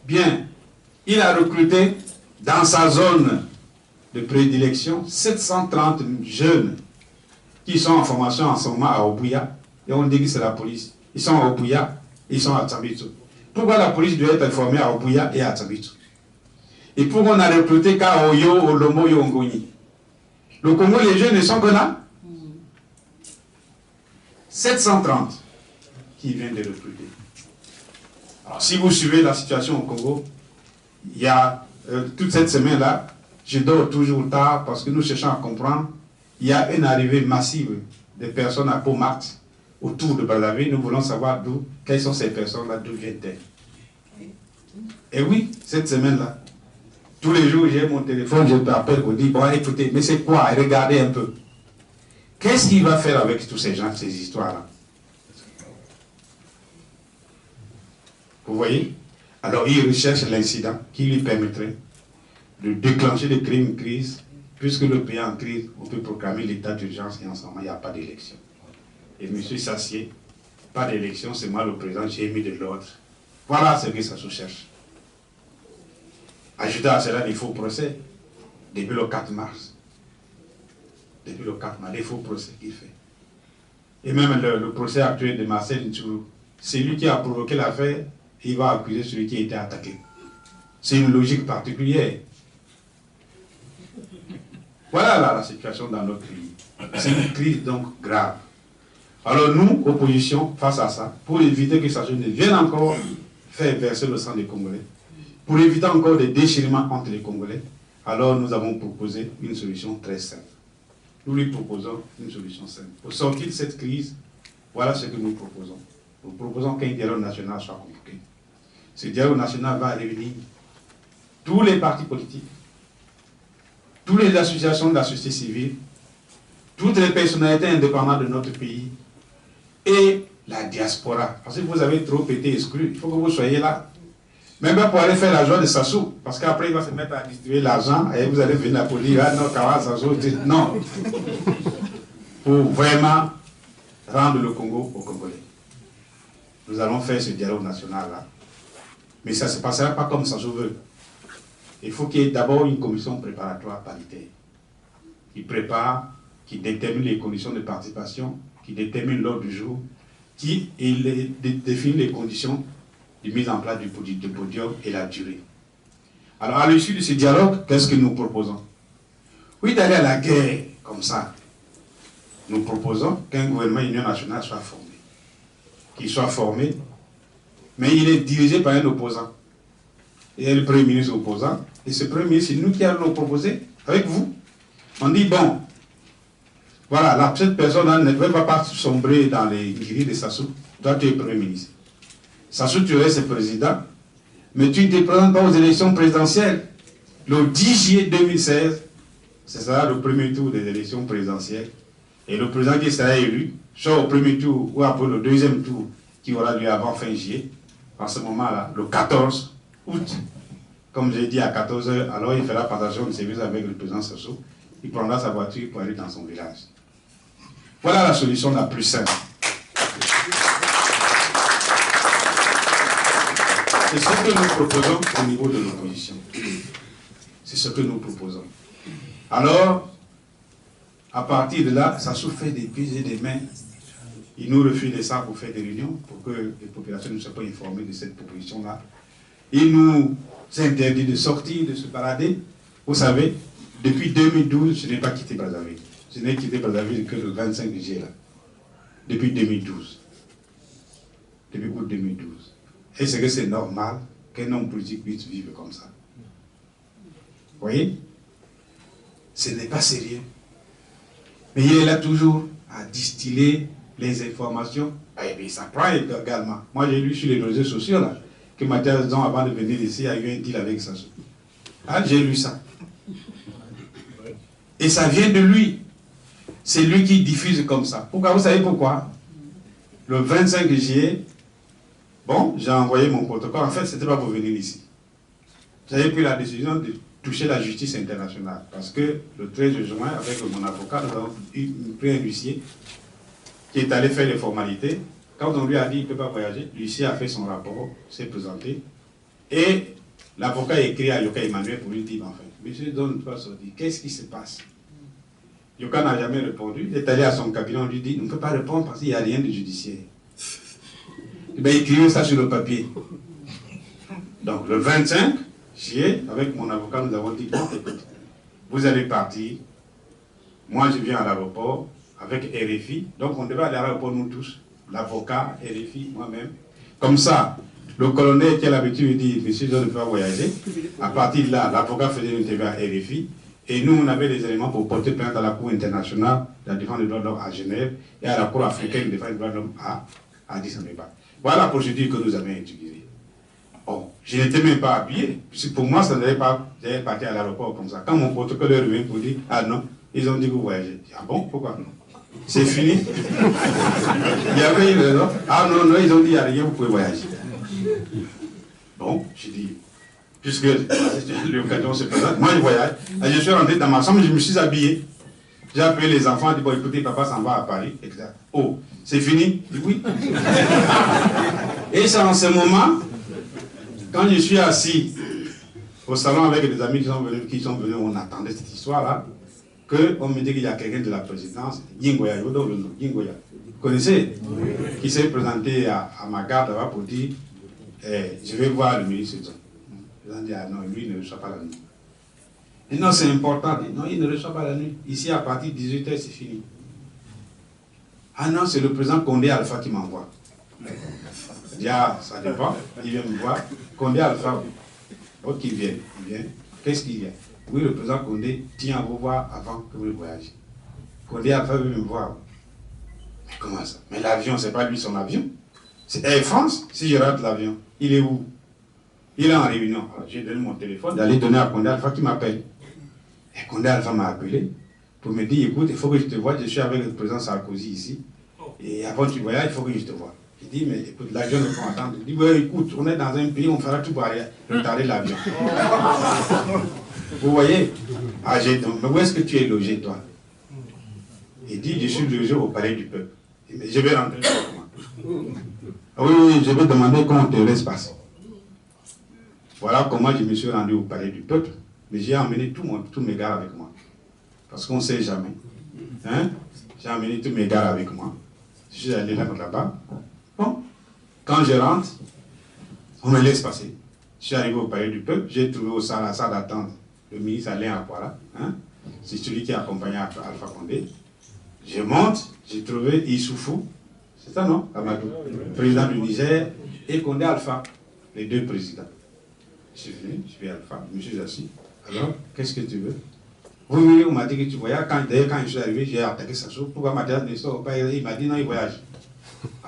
Bien, il a recruté dans sa zone de prédilection 730 jeunes qui sont en formation en ce moment à Obuya, et on dit que c'est la police. Ils sont à Obuya, ils sont à Tsambito. Pourquoi la police doit être formée à Obuya et à Tsambito? Et pourquoi on a recruté qu'à Oyo, Olombo, Yongoni? Le Congo, les jeunes ne sont que là. 730 qui viennent de recruter. Alors, si vous suivez la situation au Congo, il y a toute cette semaine-là, je dors toujours tard parce que nous cherchons à comprendre. Il y a une arrivée massive de personnes à Pomat autour de Brazzaville. Nous voulons savoir quelles sont ces personnes-là, d'où viennent-elles. Et oui, cette semaine-là, tous les jours, j'ai mon téléphone, je t'appelle pour dire, bon, écoutez, mais c'est quoi? Regardez un peu. Qu'est-ce qu'il va faire avec tous ces gens, ces histoires-là? Vous voyez? Alors, il recherche l'incident qui lui permettrait de déclencher des crimes, crise, puisque le pays est en crise, on peut proclamer l'état d'urgence et en ce moment, il n'y a pas d'élection. Et M. Sassier, pas d'élection, c'est moi le président, j'ai mis de l'ordre. Voilà ce que ça se cherche. Ajouté à cela, les faux procès, depuis le 4 mars. Depuis le 4 mars, les faux procès qu'il fait. Et même le procès actuel de Marcel Ntourou, c'est lui qui a provoqué l'affaire, il va accuser celui qui a été attaqué. C'est une logique particulière. Voilà la situation dans notre pays. C'est une crise donc grave. Alors nous, opposition, face à ça, pour éviter que ça ne vienne encore faire verser le sang des Congolais, pour éviter encore des déchirements entre les Congolais, alors nous avons proposé une solution très simple. Nous lui proposons une solution simple. Pour sortir de cette crise, voilà ce que nous proposons. Nous proposons qu'un dialogue national soit convoqué. Ce dialogue national va réunir tous les partis politiques, toutes les associations de la société civile, toutes les personnalités indépendantes de notre pays et la diaspora. Parce que vous avez trop été exclus, il faut que vous soyez là. Même pas pour aller faire la joie de Sassou, parce qu'après il va se mettre à distribuer l'argent et vous allez venir pour dire, ah non, Kawa, Sassou, non. Pour vraiment rendre le Congo aux Congolais. Nous allons faire ce dialogue national-là. Mais ça ne se passera pas comme Sassou veut. Il faut qu'il y ait d'abord une commission préparatoire paritaire qui prépare, qui détermine les conditions de participation, qui détermine l'ordre du jour, qui définit les conditions de mise en place du podium et la durée. Alors, à l'issue de ce dialogue, qu'est-ce que nous proposons? Oui, d'aller à la guerre comme ça. Nous proposons qu'un gouvernement union nationale soit formé. Qu'il soit formé, mais il est dirigé par un opposant. Il y a le Premier ministre opposant, et ce Premier ministre, c'est nous qui allons le proposer, avec vous. On dit, bon, voilà, cette personne-là ne va pas sombrer dans les grilles de Sassou. Toi, tu es Premier ministre. Sassou, tu restes président, mais tu ne te présentes pas aux élections présidentielles. Le 10 juillet 2016, ce sera le premier tour des élections présidentielles. Et le président qui sera élu, soit au premier tour ou après le deuxième tour qui aura lieu avant fin juillet, en ce moment-là, le 14 août, comme j'ai dit à 14 h, alors il fera passation de service avec le président Sassou. Il prendra sa voiture pour aller dans son village. Voilà la solution la plus simple. C'est ce que nous proposons au niveau de l'opposition. C'est ce que nous proposons. Alors, à partir de là, ça souffre des pieds et des mains. Il nous refuse de ça pour faire des réunions, pour que les populations ne soient pas informées de cette proposition-là. Il nous interdit de sortir, de se balader. Vous savez, depuis 2012, je n'ai pas quitté Brazzaville. Je n'ai quitté Brazzaville que le 25 juillet. depuis 2012. Depuis août 2012. Est-ce que c'est normal qu'un homme politique puisse vivre comme ça? Vous voyez? Ce n'est pas sérieux. Mais il est là toujours à distiller les informations. Et bien, ça prend également. Moi, j'ai lu sur les réseaux sociaux là, que Mathias Zon, avant de venir ici, a eu un deal avec Sassou. Ah, j'ai lu ça. Et ça vient de lui. C'est lui qui diffuse comme ça. Pourquoi? Vous savez pourquoi? Le 25 juillet, bon, j'ai envoyé mon protocole. En fait, ce n'était pas pour venir ici. J'avais pris la décision de toucher la justice internationale. Parce que le 13 juin, avec mon avocat, nous avons pris un huissier qui est allé faire les formalités. Quand on lui a dit qu'il ne peut pas voyager, l'huissier a fait son rapport, s'est présenté. Et l'avocat a écrit à Yoka Emmanuel pour lui dire, enfin, monsieur donne pas sortir, qu'est-ce qui se passe? Yoka n'a jamais répondu. Il est allé à son cabinet, on lui dit, on ne peut pas répondre parce qu'il n'y a rien de judiciaire. Et bien, écrivez ça sur le papier. Donc, le 25 juillet, avec mon avocat, nous avons dit, bon, écoute, vous allez partir. Moi, je viens à l'aéroport avec RFI. Donc, on devait aller à l'aéroport, nous tous. L'avocat, RFI, moi-même. Comme ça, le colonel qui a l'habitude de dire, monsieur, je ne peux pas voyager. À partir de là, l'avocat faisait une interview à RFI. Et nous, on avait des éléments pour porter plainte à la Cour internationale de la défense des droits de l'homme à Genève et à la Cour africaine de défense des droits de l'homme à Addis Abeba. Voilà la procédure que nous avons utilisée. Bon, je n'étais même pas habillé. Puisque pour moi, ça n'allait pas. J'allais partir à l'aéroport comme ça. Quand mon protocole est revenu pour dire, ah non, ils ont dit que vous voyagez. Ah bon, pourquoi non? C'est fini. Il y avait une raison. Ah non, non, ils ont dit, il n'y a rien, vous pouvez voyager. Bon, j'ai dit, puisque l'occasion se présente, moi je voyage. Et je suis rentré dans ma chambre, je me suis habillé. J'ai appelé les enfants, dit, bon écoutez, papa s'en va à Paris, etc. Oh, c'est fini? Je dis oui. Et c'est en ce moment, quand je suis assis au salon avec des amis qui sont venus, on attendait cette histoire-là, qu'on me dit qu'il y a quelqu'un de la présidence, Yingoya, vous connaissez? Oui. Qui s'est présenté à ma garde là-bas pour dire, je vais voir le ministre. Ils ont dit, ah non, lui il ne reçoit pas la nuit. Et non, c'est important. Non, il ne reçoit pas la nuit. Ici, à partir de 18h, c'est fini. Ah non, c'est le président Condé Alpha qui m'envoie. Je dis, ah, ça dépend. Il vient me voir. Condé Alpha, ok, il vient. Qu'est-ce qu'il y a? Oui, le président Condé tient à vous voir avant que vous voyagez. Condé Alpha veut me voir. Mais comment ça? Mais l'avion, c'est pas lui son avion. C'est Air France. Si je rate l'avion, il est où? Il est en réunion. J'ai donné mon téléphone, d'aller donner à Condé Alpha qui m'appelle. Et Condé Alpha m'a appelé pour me dire, écoute, il faut que je te voie, je suis avec le président Sarkozy ici. Et avant que tu voyages, il faut que je te voie. Il dit, mais écoute, l'avion ne peut attendre. Il dit, ouais, écoute, on est dans un pays, on fera tout pour retarder l'avion. Vous voyez? Ah, j'ai donc, mais où est-ce que tu es logé, toi? Il dit, je suis logé au palais du peuple. Il dit, je vais rentrer chez moi. Ah oui, je vais demander comment on te laisse passer. Voilà comment je me suis rendu au palais du peuple. Mais j'ai emmené tous mes gars avec moi. Parce qu'on ne sait jamais. Hein? J'ai emmené tous mes gars avec moi. Je suis allé là-bas. Bon. Quand je rentre, on me laisse passer. Je suis arrivé au palais du peuple. J'ai trouvé au salle, la salle d'attente le ministre Alain Akwara. Hein? C'est celui qui accompagnait Alpha Condé. Je monte, j'ai trouvé Issoufou. C'est ça, non? Amadou. Président du Niger et Condé Alpha. Les deux présidents. Je suis venu, je suis Alpha, je me suis assis. Alors, qu'est-ce que tu veux? Oui, on m'a dit que tu voyages. D'ailleurs, quand je suis arrivé, j'ai attaqué Sassou. Pourquoi Mathias ne sort pas? Il m'a dit non, il voyage.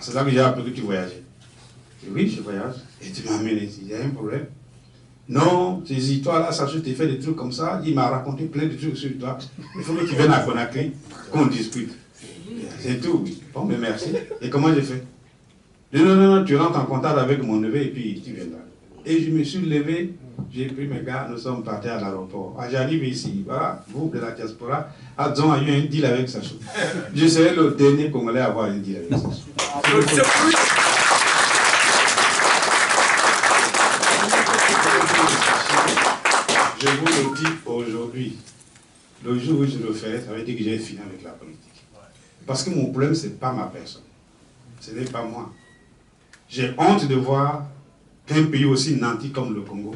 C'est là que j'ai appris que tu voyageais. Je dis, oui, je voyage. Et tu m'as amené ici, il y a un problème. Non, ces histoires-là, Sassou t'a fait des trucs comme ça. Il m'a raconté plein de trucs sur toi. Il faut que tu viennes à Conakry, qu'on discute. C'est tout, oui. Bon, mais merci. Et comment j'ai fait? Non, tu rentres en contact avec mon neveu et puis tu viendras. Et je me suis levé, j'ai pris mes gars, nous sommes partis à l'aéroport. J'arrive ici, voilà, vous de la diaspora, Adzon a eu un deal avec Sassou. Je serai le dernier Congolais à avoir un deal avec Sassou. Je vous le dis aujourd'hui, le jour où je le ferai, ça veut dire que j'ai fini avec la politique. Parce que mon problème, ce n'est pas ma personne. Ce n'est pas moi. J'ai honte de voir qu'un pays aussi nanti comme le Congo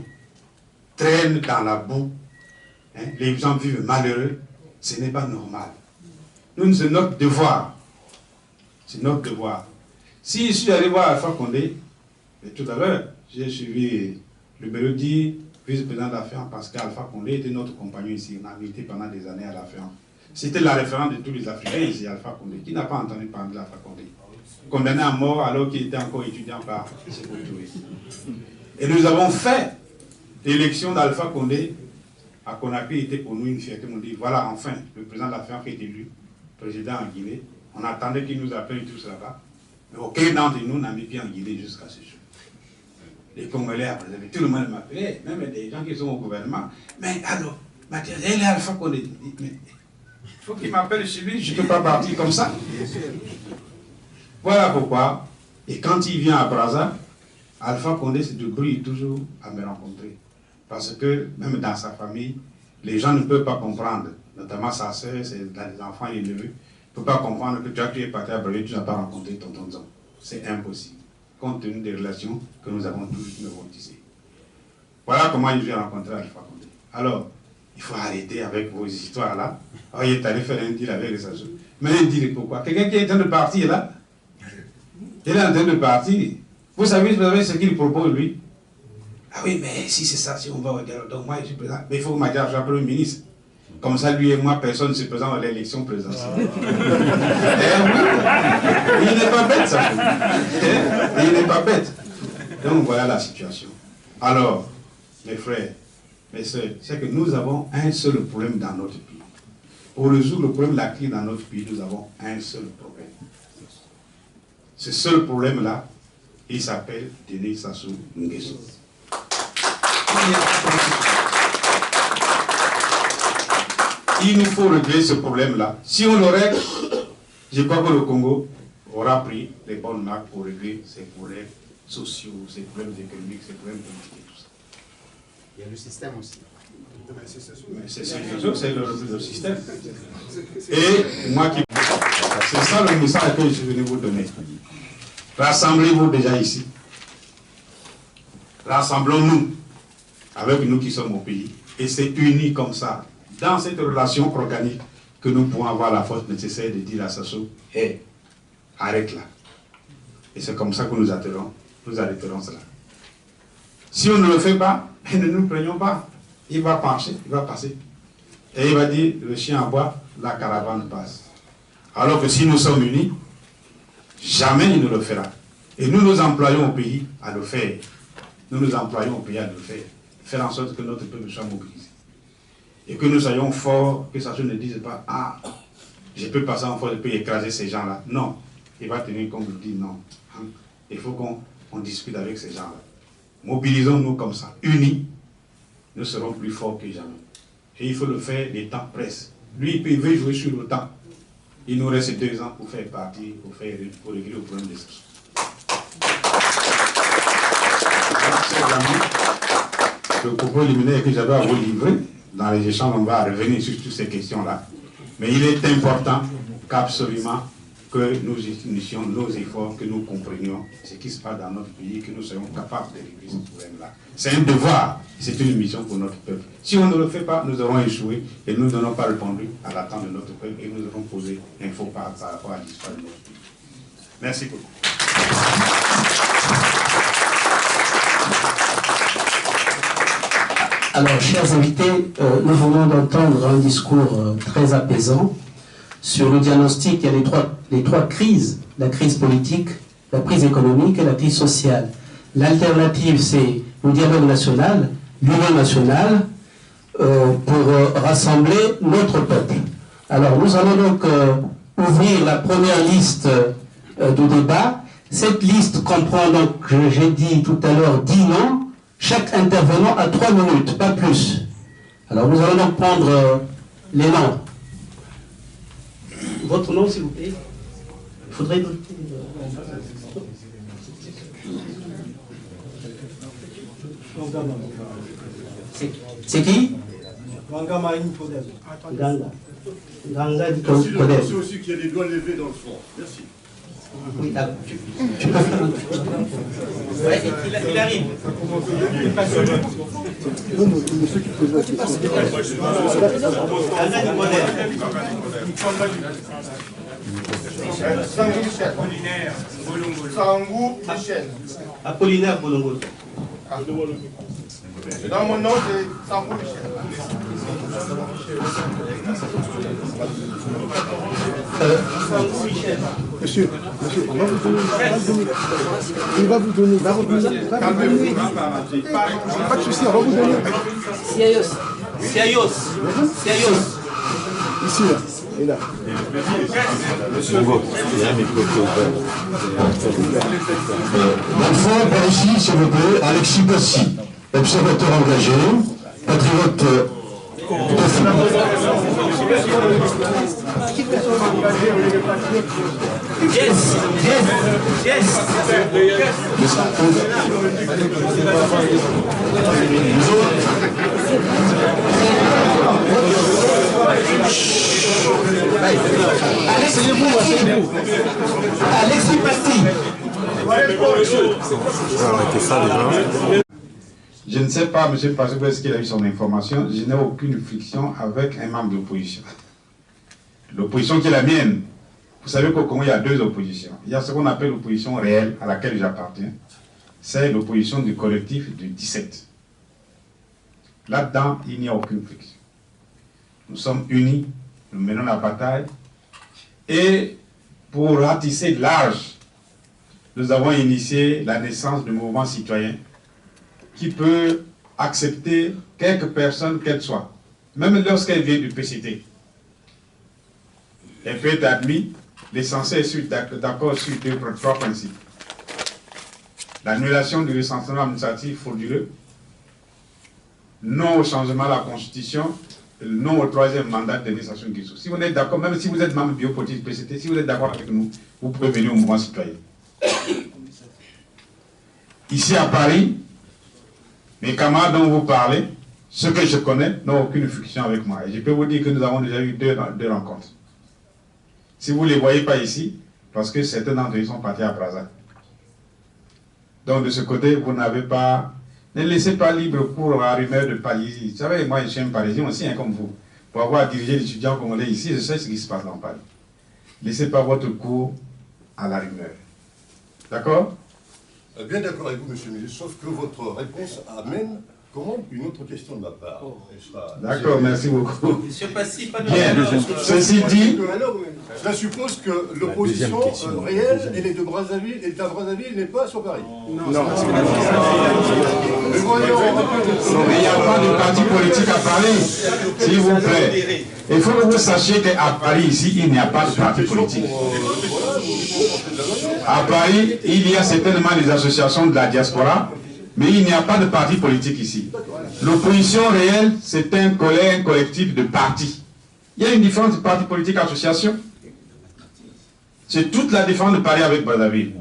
traîne dans la boue. Hein, les gens vivent malheureux. Ce n'est pas normal. Nous, c'est notre devoir. C'est notre devoir. Si je suis allé voir Alpha Condé, et tout à l'heure, j'ai suivi le Mélodie, vice-président de la FEAN, parce qu'Alpha Condé était notre compagnon ici. On a milité pendant des années à la FEAN. C'était la référence de tous les Africains ici, Alpha Condé. Qui n'a pas entendu parler de l'Alpha Condé? Condamné à mort alors qu'il était encore étudiant par Sékou Touré. Et nous avons fait l'élection d'Alpha Condé à Conakry, était pour nous une fierté. On dit voilà, enfin, le président de la FEAN qui est élu, président en Guinée. On attendait qu'il nous appelle tous là-bas. Mais aucun d'entre nous n'a mis pied en Guinée jusqu'à ce jour. Les Congolais, après, tout le monde m'appelait, même des gens qui sont au gouvernement. Mais alors, Mathieu, il est Alpha Condé. Mais il faut qu'il m'appelle chez lui, je ne peux pas partir comme ça. Voilà pourquoi, et quand il vient à Brazza, Alpha Condé se débrouille toujours à me rencontrer. Parce que même dans sa famille, les gens ne peuvent pas comprendre, notamment sa soeur, les enfants et les neveux, ne peuvent pas comprendre que tu es parti à Brazzaville, tu n'as pas rencontré ton tonton. C'est impossible, compte tenu des relations que nous avons tous tissées. Voilà comment je vais rencontrer Alpha Condé. Alors, il faut arrêter avec vos histoires là. Oh, il est allé faire un deal avec les agents. Mais un deal pourquoi? Quelqu'un qui est en train de partir là, il est en train de partir. Vous savez ce qu'il propose lui? Ah oui, mais si c'est ça, si on va au dialogue, donc moi je suis président. Mais il faut que Madia soit Premier ministre. Comme ça, lui et moi, personne ne se présente à l'élection présidentielle. Il n'est pas bête, ça. Il n'est pas bête. Donc voilà la situation. Alors, mes frères, mes soeurs, c'est que nous avons un seul problème dans notre pays. Pour résoudre le problème de la crise dans notre pays, nous avons un seul problème. Ce seul problème-là, il s'appelle Denis Sassou Nguesso. Il nous faut régler ce problème-là. Si on le règle, je crois que le Congo aura pris les bonnes marques pour régler ses problèmes sociaux, ses problèmes économiques, ses problèmes politiques et tout ça. Il y a le système aussi. C'est le système. Et moi qui... C'est ça le message que je suis venu vous donner. Rassemblez-vous déjà ici. Rassemblons-nous avec nous qui sommes au pays. Et c'est unis comme ça, dans cette relation organique, que nous pourrons avoir la force nécessaire de dire à Sassou, hé, arrête là. Et c'est comme ça que nous arrêterons cela. Si on ne le fait pas, ne nous plaignons pas. Il va pencher, il va passer. Et il va dire, le chien aboie, la caravane passe. Alors que si nous sommes unis, jamais il ne le fera. Et nous nous employons au pays à le faire. Nous nous employons au pays à le faire. Faire en sorte que notre peuple soit mobilisé. Et que nous soyons forts, que Sassou ne dise pas, ah, je peux passer en force, je peux écraser ces gens-là. Non. Il va tenir comme il dit, non. Il faut qu'on discute avec ces gens-là. Mobilisons-nous comme ça, unis, nous serons plus forts que jamais. Et il faut le faire, les temps pressent. Lui, il veut jouer sur le temps. Il nous reste 2 ans pour faire partie, pour régler le problème des choses. Le propos liminaire que j'avais à vous livrer, dans les échanges, on va revenir sur toutes ces questions-là. Mais il est important qu'absolument que nous unissions nos efforts, que nous comprenions ce qui se passe dans notre pays, que nous soyons capables de régler ce problème-là. C'est un devoir, c'est une mission pour notre peuple. Si on ne le fait pas, nous aurons échoué et nous n'aurons pas répondu à l'attente de notre peuple et nous aurons posé un faux pas par rapport à l'histoire de notre pays. Merci beaucoup. Alors, chers invités, nous venons d'entendre un discours très apaisant sur le diagnostic. Il y a les trois crises, la crise politique, la crise économique et la crise sociale. L'alternative, c'est le dialogue national, l'union nationale, pour rassembler notre peuple. Alors, nous allons donc ouvrir la première liste de débat. Cette liste comprend donc, j'ai dit tout à l'heure, 10 noms. Chaque intervenant a 3 minutes, pas plus. Alors, nous allons donc prendre les noms. Votre nom, s'il vous plaît. Il faudrait noter. C'est qui? Ganga Marine Fodel. Ganga. Ganga dit Merci de Fodel. penser aussi qu'il y a des doigts levés dans le front. Merci. Oui, d'accord. Tu peux faire un... Ouais, il arrive. Non, non, ceux qui posent la question. Ganga dit Fodel. Sangou Michel. Sangou Michel. Apollinaire Bolongo. Dans mon nom, c'est Sangou Michel. Monsieur, on va vous donner. Il va vous donner. Calmez-vous. Pas de souci, on va vous donner. Siayos. Ici, là. Et là. L'enfant par ici, s'il vous plaît, Alexis Bossi, observateur engagé, patriote de fou. Alexis Bastille. Je ne sais pas, M. Pachou, est-ce qu'il a eu son information. Je n'ai aucune friction avec un membre de l'opposition. L'opposition qui est la mienne. Vous savez qu'au Congo, il y a deux oppositions. Il y a ce qu'on appelle l'opposition réelle, à laquelle j'appartiens. C'est l'opposition du collectif du 17. Là-dedans, il n'y a aucune friction. Nous sommes unis, nous menons la bataille. Et pour ratisser large, nous avons initié la naissance du mouvement citoyen qui peut accepter quelques personnes qu'elles soient, même lorsqu'elles viennent du PCT. Elle peut être admise, l'essentiel est d'accord sur trois principes. L'annulation du recensement administratif frauduleux, non au changement de la Constitution, non au troisième mandat d'administration Guissou. Si vous êtes d'accord, même si vous êtes membre biopolitique PCT, si vous êtes d'accord avec nous, vous pouvez venir au mouvement citoyen. Ici à Paris, mes camarades dont vous parlez, ceux que je connais, n'ont aucune friction avec moi. Et je peux vous dire que nous avons déjà eu deux rencontres. Si vous ne les voyez pas ici, parce que certains d'entre eux sont partis à Brazzaville. Donc de ce côté, vous n'avez pas... Ne laissez pas libre cours à la rumeur de Paris. Vous savez, moi je suis un Parisien aussi, hein, comme vous. Pour avoir dirigé l'étudiant congolais ici, je sais ce qui se passe dans Paris. Laissez pas votre cours à la rumeur. D'accord? Bien d'accord avec vous, monsieur le ministre, sauf que votre réponse amène une autre question de ma part. D'accord, merci beaucoup. Monsieur Passy, pas de... Bien, ceci dit... Cela suppose que l'opposition réelle, elle est de Brazzaville, et à Brazzaville, n'est pas sur Paris. Non. Mais il n'y a pas de parti politique à Paris, s'il vous plaît. Il faut que vous sachiez qu'à Paris, ici, il n'y a pas de parti politique. À Paris, il y a certainement des associations de la diaspora, mais il n'y a pas de parti politique ici. L'opposition réelle, c'est un collectif de partis. Il y a une différence de parti politique association. C'est toute la différence de Paris avec Brazzaville.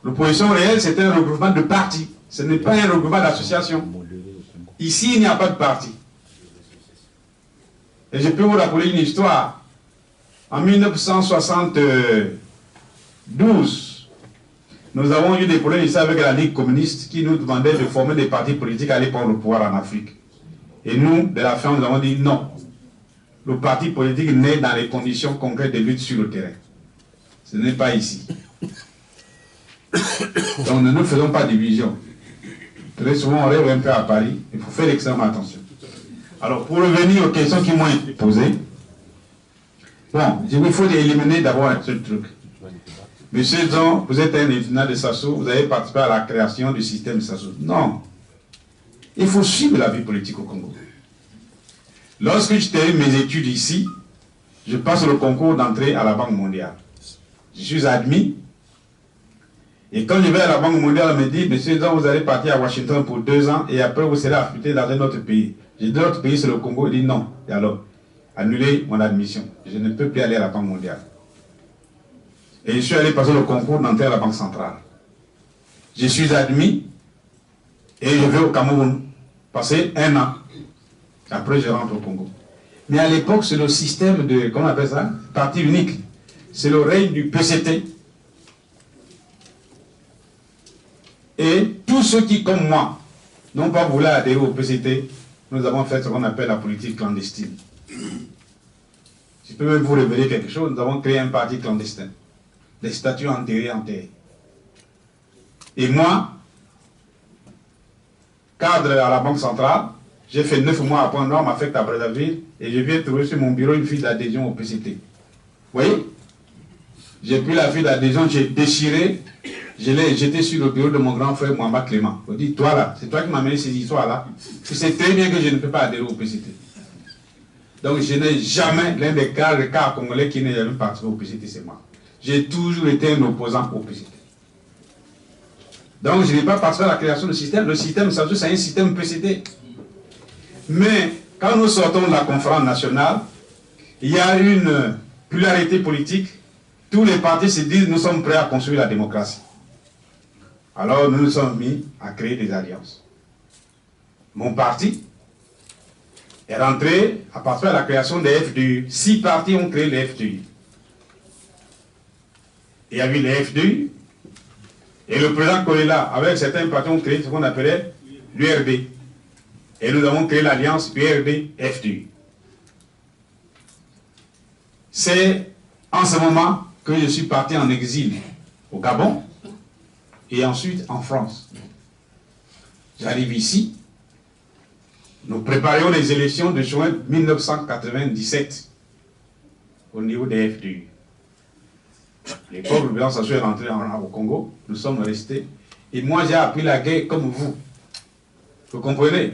L'opposition réelle, c'est un regroupement de partis. Ce n'est pas un regroupement d'associations. Ici, il n'y a pas de parti. Et je peux vous rappeler une histoire. En 1972, nous avons eu des problèmes ici avec la Ligue communiste qui nous demandait de former des partis politiques à aller prendre le pouvoir en Afrique. Et nous, de la fin, nous avons dit non. Le parti politique naît dans les conditions concrètes de lutte sur le terrain. Ce n'est pas ici. Donc ne nous faisons pas division. Très souvent, on rêve un peu à Paris. Il faut faire extrêmement attention. Alors, pour revenir aux questions qui m'ont été posées, bon, il faut éliminer d'abord un seul truc. Monsieur Zon, vous êtes un étudiant de Sassou, vous avez participé à la création du système de Sassou. Non. Il faut suivre la vie politique au Congo. Lorsque je termine mes études ici, je passe le concours d'entrée à la Banque mondiale. Je suis admis. Et quand je vais à la Banque mondiale, on me dit, monsieur Zon, vous allez partir à Washington pour 2 ans et après vous serez affecté dans un autre pays. J'ai dit, l'autre pays, c'est le Congo. Il dit non. Et alors, annulez mon admission. Je ne peux plus aller à la Banque mondiale. Et je suis allé passer le concours d'entrée à la Banque centrale. Je suis admis et je vais au Cameroun passer 1 an. Après, je rentre au Congo. Mais à l'époque, c'est le système de, comment on appelle ça? Parti unique. C'est le règne du PCT. Et tous ceux qui, comme moi, n'ont pas voulu adhérer au PCT, nous avons fait ce qu'on appelle la politique clandestine. Je peux même vous révéler quelque chose. Nous avons créé un parti clandestin. Des statuts enterrés en terre. Et moi, cadre à la Banque centrale, j'ai fait 9 mois à Point-Noir, m'affecte à Brazzaville, et je viens trouver sur mon bureau une fiche d'adhésion au PCT. Vous voyez? J'ai pris la fiche d'adhésion, j'ai déchiré, je l'ai jeté sur le bureau de mon grand frère Mohamed Clément. Il dit, toi là, c'est toi qui m'as amené ces histoires-là. Tu sais très bien que je ne peux pas adhérer au PCT. Donc je n'ai jamais, l'un des cas congolais qui n'a jamais participé au PCT, c'est moi. J'ai toujours été un opposant au PCT. Donc je n'ai pas participé à la création du système. Le système, ça c'est un système PCT. Mais quand nous sortons de la conférence nationale, il y a une pluralité politique. Tous les partis se disent nous sommes prêts à construire la démocratie. Alors nous nous sommes mis à créer des alliances. Mon parti est rentré à partir de la création des FDU. 6 partis ont créé les FDU. Il y a eu les FDU. Et le président Kolela, avec certains partis, ont créé ce qu'on appelait l'URD. Et nous avons créé l'alliance URD-FDU. C'est en ce moment que je suis parti en exil au Gabon et ensuite en France. J'arrive ici. Nous préparions les élections de juin 1997 au niveau des FDU. Les pauvres blancs sont rentrés au Congo. Nous sommes restés. Et moi, j'ai appris la guerre comme vous. Vous comprenez?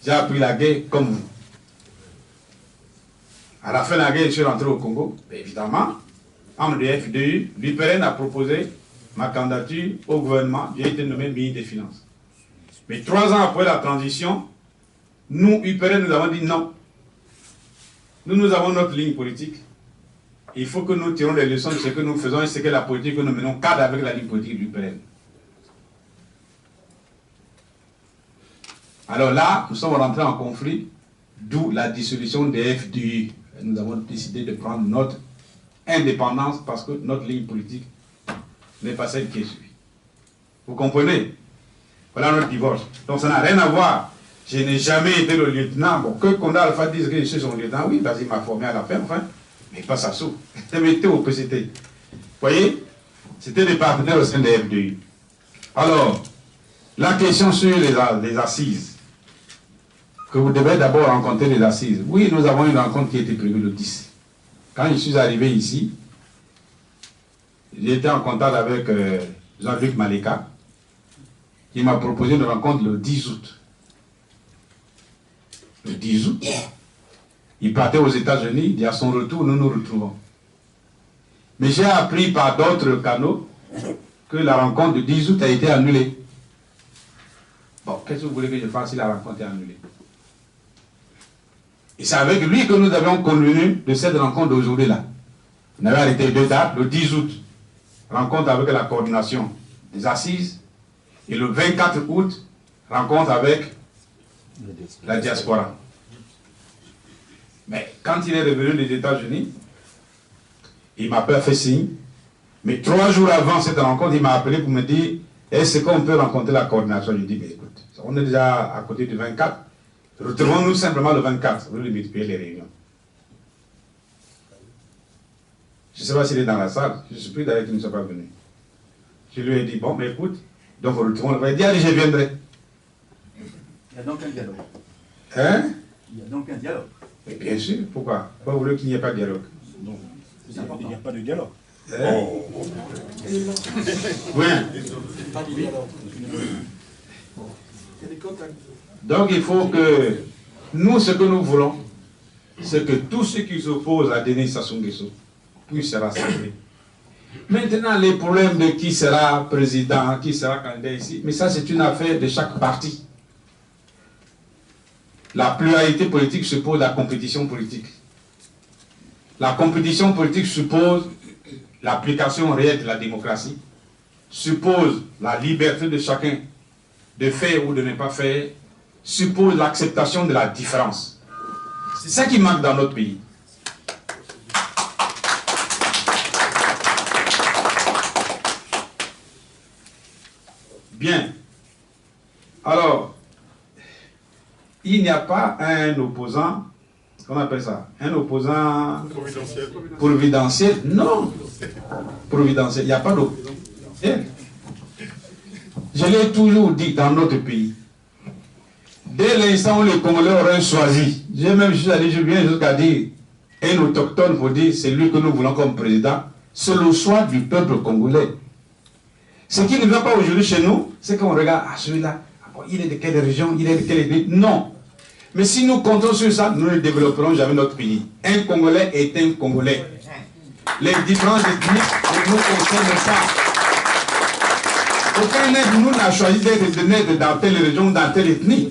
J'ai appris la guerre comme vous. À la fin de la guerre, je suis rentré au Congo. Mais évidemment, en FDU, l'UPRN a proposé ma candidature au gouvernement. J'ai été nommé ministre des Finances. Mais 3 ans après la transition, nous, UPRN, nous avons dit non. Nous avons notre ligne politique. Il faut que nous tirons les leçons de ce que nous faisons et ce que la politique que nous menons cadre avec la ligne politique du UPRN. Alors là, nous sommes rentrés en conflit, d'où la dissolution des FDU. Nous avons décidé de prendre notre indépendance parce que notre ligne politique n'est pas celle qui est suivie. Vous comprenez? Voilà notre divorce. Donc ça n'a rien à voir. Je n'ai jamais été le lieutenant. Bon, que Konda Alpha dise que je suis son lieutenant, oui, parce qu'il m'a formé à la fin, enfin, mais pas Sassou. Il était au PCT. Vous voyez? C'était des partenaires au sein des FDU. Alors, la question sur les assises. Que vous devez d'abord rencontrer les assises. Oui, nous avons une rencontre qui était prévue le 10. Quand je suis arrivé ici, j'ai été en contact avec Jean-Luc Maleka, qui m'a proposé une rencontre le 10 août. Le 10 août, il partait aux États-Unis, il dit à son retour, nous nous retrouvons. Mais j'ai appris par d'autres canaux que la rencontre du 10 août a été annulée. Bon, qu'est-ce que vous voulez que je fasse si la rencontre est annulée? Et c'est avec lui que nous avions convenu de cette rencontre d'aujourd'hui-là. On avait arrêté 2 dates, le 10 août, rencontre avec la coordination des assises, et le 24 août, rencontre avec la diaspora. Mais quand il est revenu des États-Unis, il m'a pas fait signe, mais 3 jours avant cette rencontre, il m'a appelé pour me dire, est-ce qu'on peut rencontrer la coordination? Je dis, mais écoute, on est déjà à côté du 24, retrouvons-nous simplement le 24, vous multipliez les réunions. Je ne sais pas s'il est dans la salle, je suis plus d'ailleurs qu'il ne soit pas venu. Je lui ai dit, bon, mais écoute, donc retrouvons le 24, il dit, allez, je viendrai. Il y a donc un dialogue. Hein? Il y a donc un dialogue. Mais bien sûr, pourquoi? Pourquoi vous voulez qu'il n'y ait pas de dialogue? Non, il n'y a pas de dialogue. Oh. Oui. Pas de dialogue. Donc il faut que nous, ce que nous voulons, c'est que tous ceux qui s'opposent à Denis Sassou Nguesso puissent se rassembler. Maintenant, les problèmes de qui sera président, qui sera candidat ici, mais ça c'est une affaire de chaque parti. La pluralité politique suppose la compétition politique. La compétition politique suppose l'application réelle de la démocratie, suppose la liberté de chacun de faire ou de ne pas faire, suppose l'acceptation de la différence. C'est ça qui manque dans notre pays. Bien. Alors, il n'y a pas un opposant Comment on appelle ça? Un opposant Providentiel. providentiel? Non. Providentiel. Il n'y a pas d'opposant. Je l'ai toujours dit dans notre pays. Dès l'instant où les Congolais auraient choisi, j'ai même allé jusqu'à dire, un autochtone pour dire c'est lui que nous voulons comme président, c'est le choix du peuple congolais. Ce qui ne va pas aujourd'hui chez nous, c'est qu'on regarde, ah celui-là, il est de quelle région, il est de quelle église. Non. Mais si nous comptons sur ça, nous ne développerons jamais notre pays. Un Congolais est un Congolais. Les différences ethniques ne nous concernent pas. Aucun de nous n'a choisi d'être né dans telle région, dans telle ethnie.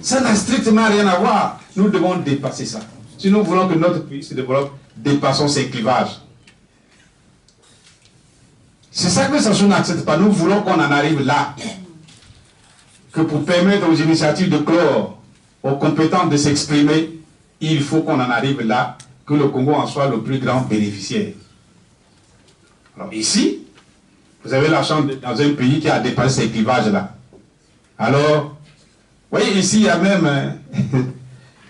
Ça n'a strictement rien à voir. Nous devons dépasser ça. Si nous voulons que notre pays se développe, dépassons ces clivages. C'est ça que Sassou n'accepte pas. Nous voulons qu'on en arrive là. Que pour permettre aux initiatives de clore, aux compétences de s'exprimer, il faut qu'on en arrive là, que le Congo en soit le plus grand bénéficiaire. Alors ici, vous avez la chance d'être dans un pays qui a dépassé ces clivages-là. Alors, vous voyez, ici, il y a même...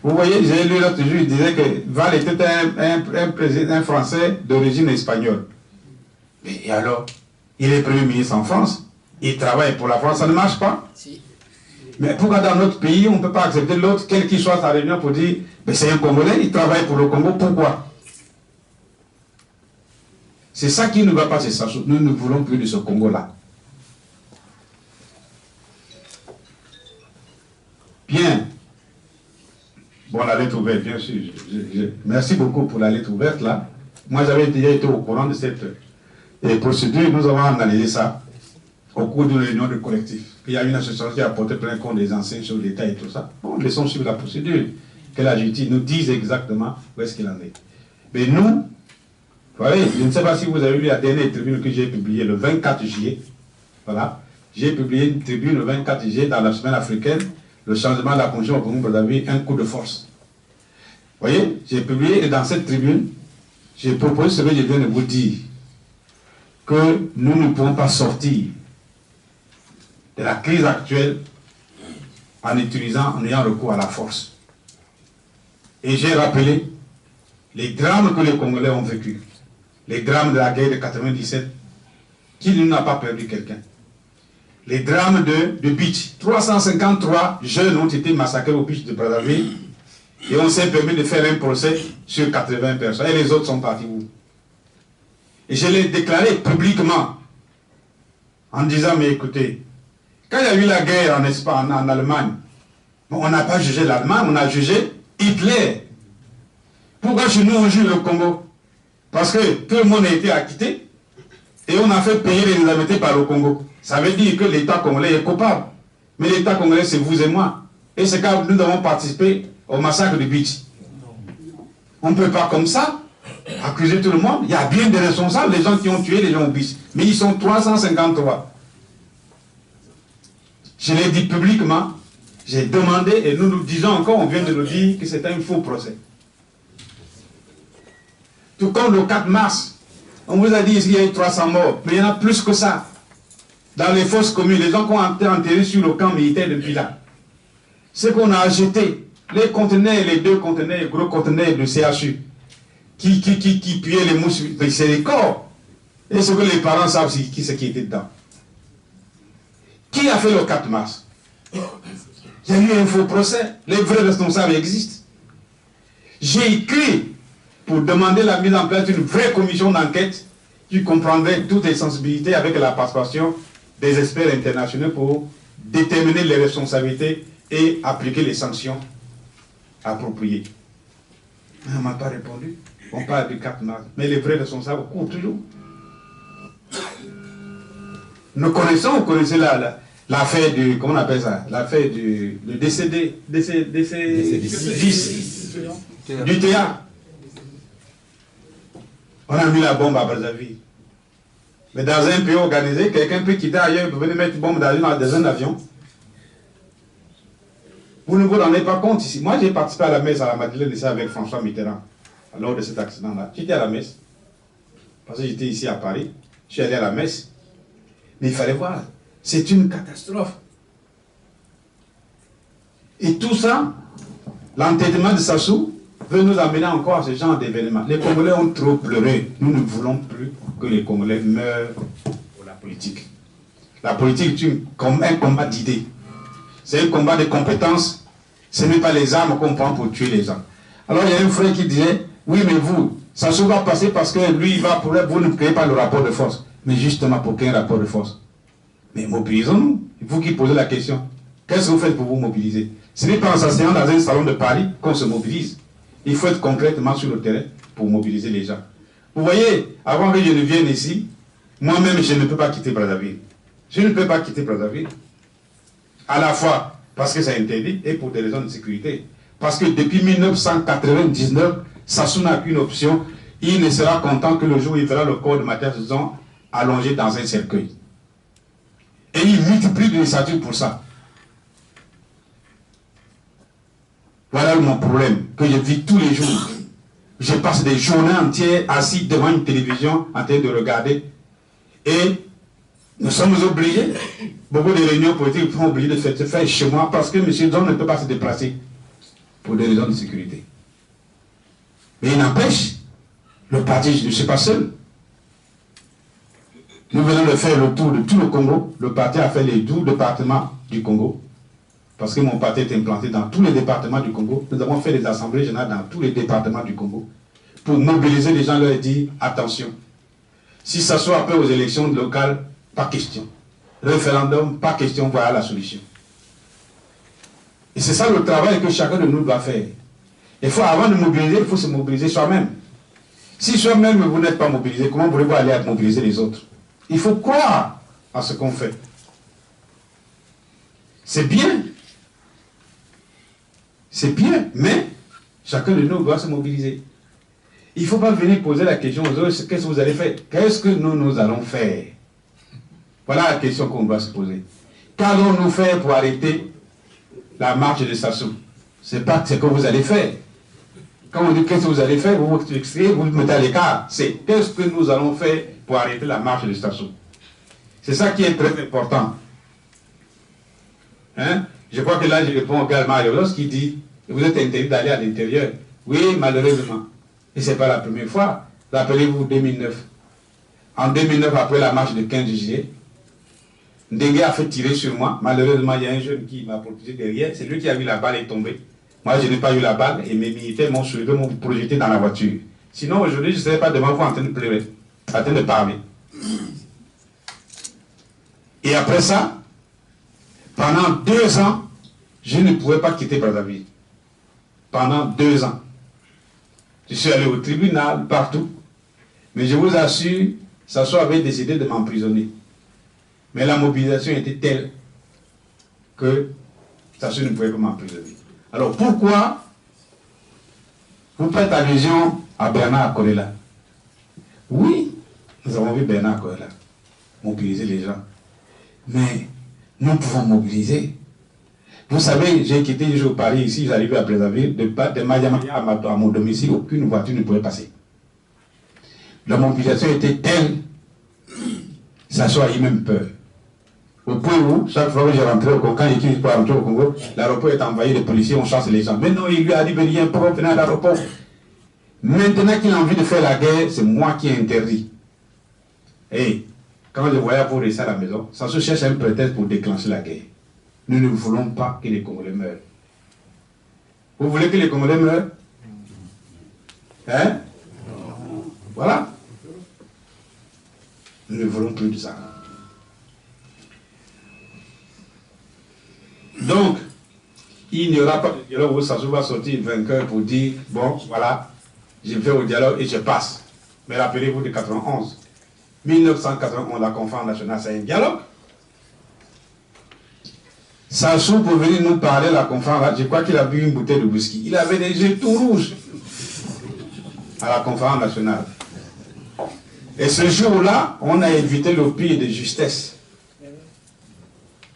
vous voyez, j'ai lu l'autre jour, il disait que Val était un Français d'origine espagnole. Et alors, il est Premier ministre en France, il travaille pour la France, ça ne marche pas. Si. Mais pourquoi dans notre pays, on ne peut pas accepter l'autre, quelle qu'il soit sa réunion, pour dire, c'est un Congolais, il travaille pour le Congo, pourquoi? C'est ça qui ne va pas, c'est ça. Nous ne voulons plus de ce Congo-là. Bien. Bon, la lettre ouverte, bien sûr. Merci beaucoup pour la lettre ouverte, là. Moi, j'avais déjà été au courant de cette procédure. Nous avons analysé ça au cours d'une réunion de collectif. Il y a une association qui a porté plein compte des anciens sur l'État et tout ça. Bon, laissons suivre la procédure. Que la justice nous dise exactement où est-ce qu'il en est. Mais nous, voilà, je ne sais pas si vous avez lu la dernière tribune que j'ai publiée le 24 juillet. Voilà. J'ai publié une tribune le 24 juillet dans la semaine africaine, le changement de la constitution au Congo, vous avez un coup de force. Vous voyez, j'ai publié et dans cette tribune, j'ai proposé ce que je viens de vous dire, que nous ne pouvons pas sortir de la crise actuelle en ayant recours à la force. Et j'ai rappelé les drames que les Congolais ont vécus. Les drames de la guerre de 97, qui n'a pas perdu quelqu'un. Les drames de Beach, 353 jeunes ont été massacrés au Beach de Brazzaville et on s'est permis de faire un procès sur 80 personnes. Et les autres sont partis où? Et je l'ai déclaré publiquement en disant, mais écoutez, quand il y a eu la guerre en Espagne, en Allemagne, on n'a pas jugé l'Allemagne, on a jugé Hitler. Pourquoi chez nous on juge le Congo? Parce que tout le monde a été acquitté et on a fait payer les indemnités par le Congo. Ça veut dire que l'État congolais est coupable. Mais l'État congolais, c'est vous et moi. Et c'est quand nous avons participé au massacre de Beach. On ne peut pas comme ça accuser tout le monde. Il y a bien des responsables, les gens qui ont tué les gens au Beach. Mais ils sont 353. Je l'ai dit publiquement. J'ai demandé, et nous nous disons encore, on vient de nous dire que c'est un faux procès. Tout comme le 4 mars, on vous a dit qu'il y a eu 300 morts, mais il y en a plus que ça. Dans les fosses communes, les gens qui ont été enterrés sur le camp militaire depuis là. Ce qu'on a acheté, les conteneurs, les 2 conteneurs, les gros conteneurs de CHU, qui puaient les mouches, c'est les corps. Et ce que les parents savent, c'est qui c'est qui était dedans. Qui a fait le 4 mars? Il y a eu un faux procès. Les vrais responsables existent. J'ai écrit pour demander la mise en place d'une vraie commission d'enquête qui comprendrait toutes les sensibilités avec la participation des experts internationaux pour déterminer les responsabilités et appliquer les sanctions appropriées. Mais on ne m'a pas répondu. On parle du 4 mars. Mais les vrais responsables courent toujours. Vous connaissez l'affaire du, comment on appelle ça? L'affaire du décédé 10 du théâtre. On a mis la bombe à Brazzaville. Mais dans un pays organisé, quelqu'un peut quitter ailleurs pour venir mettre une bombe dans un avion. Vous ne vous rendez pas compte ici. Moi, j'ai participé à la messe à la Madeleine de ça avec François Mitterrand, lors de cet accident-là. J'étais à la messe. Parce que j'étais ici à Paris. Je suis allé à la messe. Mais il fallait voir. C'est une catastrophe. Et tout ça, L'entêtement de Sassou veut nous amener encore à ce genre d'événement. Les Congolais ont trop pleuré. Nous ne voulons plus que les Congolais meurent pour la politique. La politique est un combat d'idées. C'est un combat de compétences. Ce n'est pas les armes qu'on prend pour tuer les gens. Alors il y a un frère qui disait, oui mais vous, Sassou va passer parce que lui, il va pour vous ne créez pas le rapport de force. Mais justement, pour quel rapport de force? Mais mobilisons-nous. Vous qui posez la question. Qu'est-ce que vous faites pour vous mobiliser? Ce n'est pas en s'asseyant dans un salon de Paris qu'on se mobilise. Il faut être concrètement sur le terrain pour mobiliser les gens. Vous voyez, avant que je ne vienne ici, moi-même, je ne peux pas quitter Brazzaville. Je ne peux pas quitter Brazzaville. À la fois parce que c'est interdit et pour des raisons de sécurité. Parce que depuis 1999, Sassou n'a qu'une option. Il ne sera content que le jour où il verra le corps de Mathias Zon allongé dans un cercueil. Et il multiplie des initiatives pour ça. Voilà mon problème que je vis tous les jours. Je passe des journées entières assis devant une télévision en train de regarder. Et nous sommes obligés, beaucoup de réunions politiques sont obligées de se faire chez moi parce que M. Zon ne peut pas se déplacer pour des raisons de sécurité. Mais il n'empêche, le parti, je ne suis pas seul. Nous venons de faire le tour de tout le Congo. Le parti a fait les 12 départements du Congo. Parce que mon parti est implanté dans tous les départements du Congo. Nous avons fait des assemblées générales dans tous les départements du Congo pour mobiliser les gens, leur dire attention. Si ça soit après aux élections locales, pas question. Référendum, pas question, voilà la solution. Et c'est ça le travail que chacun de nous doit faire. Il faut, avant de mobiliser, il faut se mobiliser soi-même. Si soi-même vous n'êtes pas mobilisé, comment voulez-vous aller à mobiliser les autres? Il faut croire à ce qu'on fait. C'est bien. C'est bien, mais chacun de nous doit se mobiliser. Il ne faut pas venir poser la question aux autres, qu'est-ce que vous allez faire? Qu'est-ce que nous allons faire? Voilà la question qu'on doit se poser. Qu'allons-nous faire pour arrêter la marche de Sassou? Ce n'est pas ce que vous allez faire. Quand on dit qu'est-ce que vous allez faire, vous vous mettez à l'écart. C'est qu'est-ce que nous allons faire pour arrêter la marche de Sassou? C'est ça qui est très important. Hein? Je crois que là, je réponds également à Yolos qui dit vous êtes interdit d'aller à l'intérieur. Oui, malheureusement. Et ce n'est pas la première fois. Rappelez-vous 2009. En 2009, après la marche de 15 juillet, Ndengue a fait tirer sur moi. Malheureusement, il y a un jeune qui m'a protégé derrière. C'est lui qui a vu la balle et tombé. Moi, je n'ai pas eu la balle et mes militaires m'ont soulevé, m'ont projeté dans la voiture. Sinon, aujourd'hui, je ne serais pas devant vous en train de pleurer, en train de parler. Et après ça, pendant 2 ans, je ne pouvais pas quitter Brazzaville. Pendant 2 ans. Je suis allé au tribunal, partout. Mais je vous assure, Sassou avait décidé de m'emprisonner. Mais la mobilisation était telle que Sassou ne pouvait pas m'emprisonner. Alors pourquoi vous faites allusion à Bernard Kolela? Oui, nous avons vu Bernard Kolela mobiliser les gens. Mais nous pouvons mobiliser. Vous savez, j'ai quitté le jour Paris ici, j'arrivais à Brazzaville, de Madiamaya à mon domicile, aucune voiture ne pouvait passer. La mobilisation était telle, Sassou a eu même peur. Au point où, chaque fois que j'ai rentré au Congo, quand il est rentrer au Congo, l'aéroport est envahi de policiers, on chasse les gens. Mais non, il lui a dit, venez un peu, venez à l'aéroport. Maintenant qu'il a envie de faire la guerre, c'est moi qui ai interdit. Et quand je voyais pour rester à la maison, Sassou cherche un prétexte pour déclencher la guerre. Nous ne voulons pas que les Congolais meurent. Vous voulez que les Congolais meurent? Hein? Voilà. Nous ne voulons plus de ça. Donc, il n'y aura pas de dialogue où Sassou va sortir vainqueur pour dire, bon, voilà, je vais au dialogue et je passe. Mais rappelez-vous de 91. 1991, la conférence nationale, c'est un dialogue. Sassou, pour venir nous parler de la conférence, je crois qu'il a bu une bouteille de whisky. Il avait des yeux tout rouges à la conférence nationale. Et ce jour-là, on a évité le pire de justesse.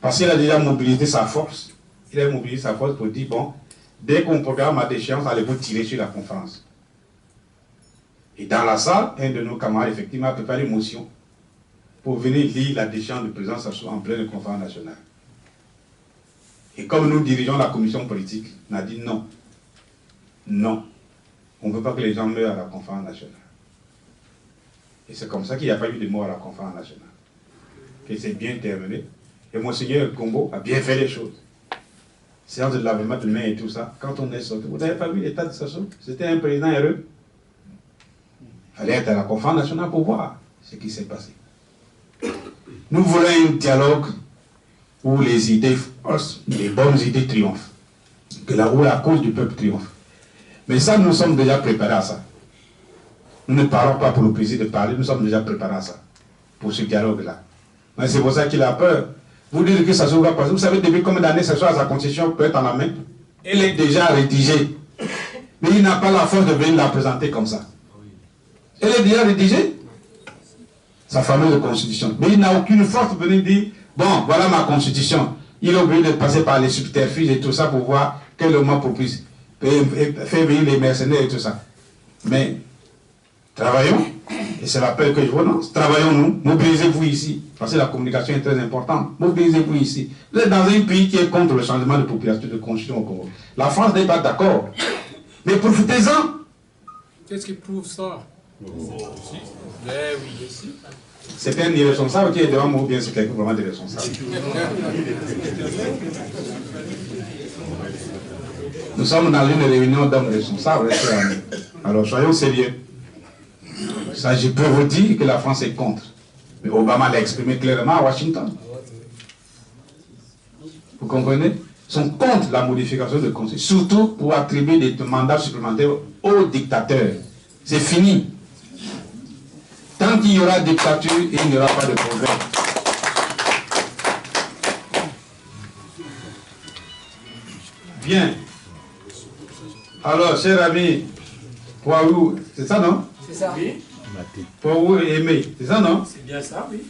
Parce qu'il a déjà mobilisé sa force. Il a mobilisé sa force pour dire, bon, dès qu'on programme à déchéance, allez-vous tirer sur la conférence. Et dans la salle, un de nos camarades, effectivement, a préparé une motion pour venir lire la déchéance de président Sassou en pleine conférence nationale. Et comme nous dirigeons la commission politique, on a dit non. non, on ne veut pas que les gens meurent à la conférence nationale. Et c'est comme ça qu'il n'y a pas eu de mort à la conférence nationale. Que c'est bien terminé. Et Monseigneur Kombo a bien fait les choses. Séance de lavement de main et tout ça. Quand on est sorti, vous n'avez pas vu l'état de Sassou? C'était un président heureux. Il fallait être à la conférence nationale pour voir ce qui s'est passé. Nous voulons un dialogue où les idées fausses, les bonnes idées triomphent. Où la cause du peuple triomphe. Mais ça, nous sommes déjà préparés à ça. Nous ne parlons pas pour le plaisir de parler, nous sommes déjà préparés à ça. Pour ce dialogue-là. Mais c'est pour ça qu'il a peur. Vous dites que ça se va passer. Vous savez depuis combien d'années ça soit sa constitution peut être en la main? Elle est déjà rédigée. Mais il n'a pas la force de venir la présenter comme ça. Elle est déjà rédigée. Sa fameuse constitution. Mais il n'a aucune force de venir dire, bon, voilà ma constitution. Il est obligé de passer par les subterfuges et tout ça pour voir quel est le moment propice. Faire venir les mercenaires et tout ça. Mais, travaillons. Et c'est l'appel que je vous lance. Travaillons-nous. Mobilisez-vous ici. Parce que la communication est très importante. Mobilisez-vous ici. Vous êtes dans un pays qui est contre le changement de population, de constitution au Congo. La France n'est pas d'accord. Mais profitez-en. Qu'est-ce qui prouve ça? C'est un irresponsable qui est devant moi ou bien c'est quelqu'un vraiment d'irresponsable? Nous sommes dans une réunion d'hommes responsables. Alors soyons sérieux. Ça, je peux vous dire que la France est contre. Mais Obama l'a exprimé clairement à Washington. Vous comprenez? Ils sont contre la modification de constitution, surtout pour attribuer des mandats supplémentaires aux dictateurs. C'est fini. Tant qu'il y aura dictature, il n'y aura pas de progrès. Bien. Alors, chers amis, Poirou, c'est ça, non? C'est ça, oui. Poirou et Aimé, c'est ça, non? C'est bien ça, oui.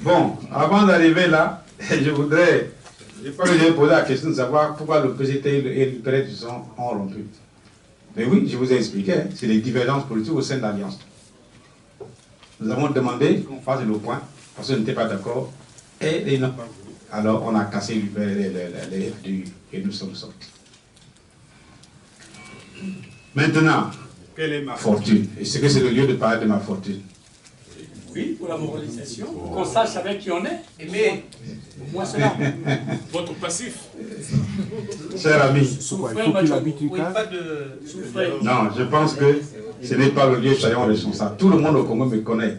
Bon, avant d'arriver là, je voudrais poser la question de savoir pourquoi le PCT et le PRED ont rompu. Mais oui, je vous ai expliqué, hein, c'est les divergences politiques au sein de l'Alliance. Nous avons demandé qu'on fasse le point, parce qu'on n'était pas d'accord, et ils n'ont pas voulu. Alors on a cassé les FDU et nous sommes sortis. Maintenant, quelle est ma fortune? Est-ce que c'est le lieu de parler de ma fortune? Oui, pour la moralisation, qu'on sache avec qui on est. Mais, au moins cela. Votre passif. Cher ami, non, je pense que ce n'est pas le lieu, soyons responsables. Tout le monde au Congo me connaît.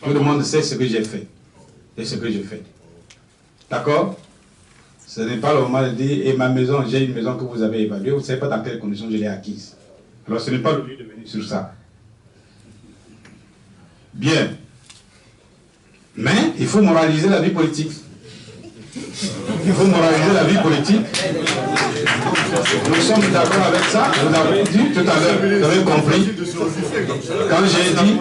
Tout le monde sait ce que j'ai fait et ce que je fais. D'accord? Ce n'est pas le moment de dire, et ma maison, j'ai une maison que vous avez évaluée, vous ne savez pas dans quelles conditions je l'ai acquise. Alors ce n'est pas le lieu de venir sur ça. Bien. Mais il faut moraliser la vie politique. Il faut moraliser la vie politique. Nous sommes d'accord avec ça. Vous avez dit tout à l'heure, vous avez compris, quand j'ai dit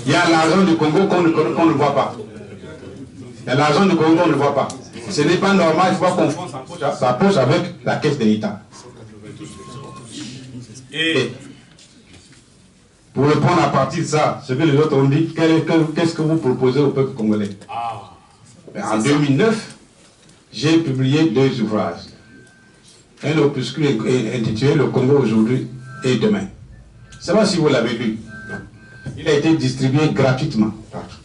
qu'il y a l'argent du Congo qu'on ne voit pas. Il y a l'argent du Congo qu'on ne voit pas. Ce n'est pas normal, il faut confondre sa poche avec la caisse de l'État. Et pour répondre à partir de ça, ce que les autres ont dit, qu'est-ce que vous proposez au peuple congolais? En 2009, j'ai publié 2 ouvrages. Un opuscule intitulé Le Congo aujourd'hui et demain. Je ne sais pas si vous l'avez lu. Il a été distribué gratuitement partout.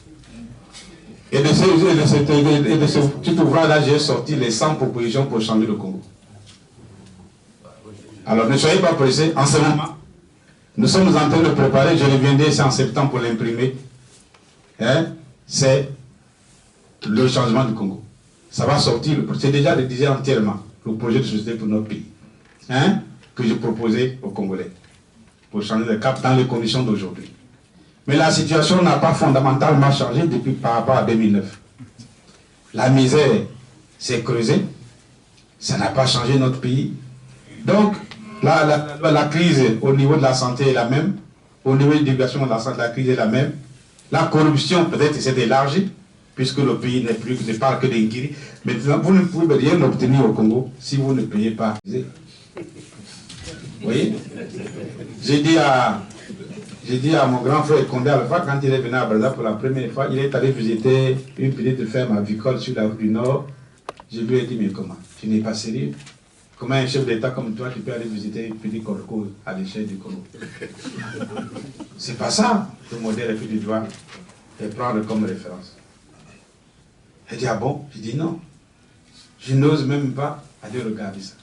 Et de ce petit ouvrage-là, j'ai sorti les 100 propositions pour changer le Congo. Alors ne soyez pas pressés, en ce moment, nous sommes en train de préparer, je reviendrai ici en septembre pour l'imprimer, hein, c'est le changement du Congo. Ça va sortir, c'est déjà rédigé entièrement, le projet de société pour notre pays, hein, que je proposais aux Congolais, pour changer de cap dans les conditions d'aujourd'hui. Mais la situation n'a pas fondamentalement changé depuis par rapport à 2009. La misère s'est creusée, ça n'a pas changé notre pays. Donc, la crise au niveau de la santé est la même, au niveau de l'éducation de la santé, la crise est la même. La corruption peut-être s'est élargie, puisque le pays ne parle que d'Ingiri. Maintenant, vous ne pouvez rien obtenir au Congo si vous ne payez pas. Vous voyez? J'ai dit à mon grand frère Condé Alpha, quand il est venu à Brazza pour la première fois, il est allé visiter une petite ferme avicole sur la route du Nord. Je lui ai dit, mais comment? Tu n'es pas sérieux? Comment un chef d'État comme toi, tu peux aller visiter Petit Corco à l'échelle du Congo? C'est pas ça, le modèle que tu dois prendre comme référence. Elle dit, ah bon? Je dis non. Je n'ose même pas aller regarder ça.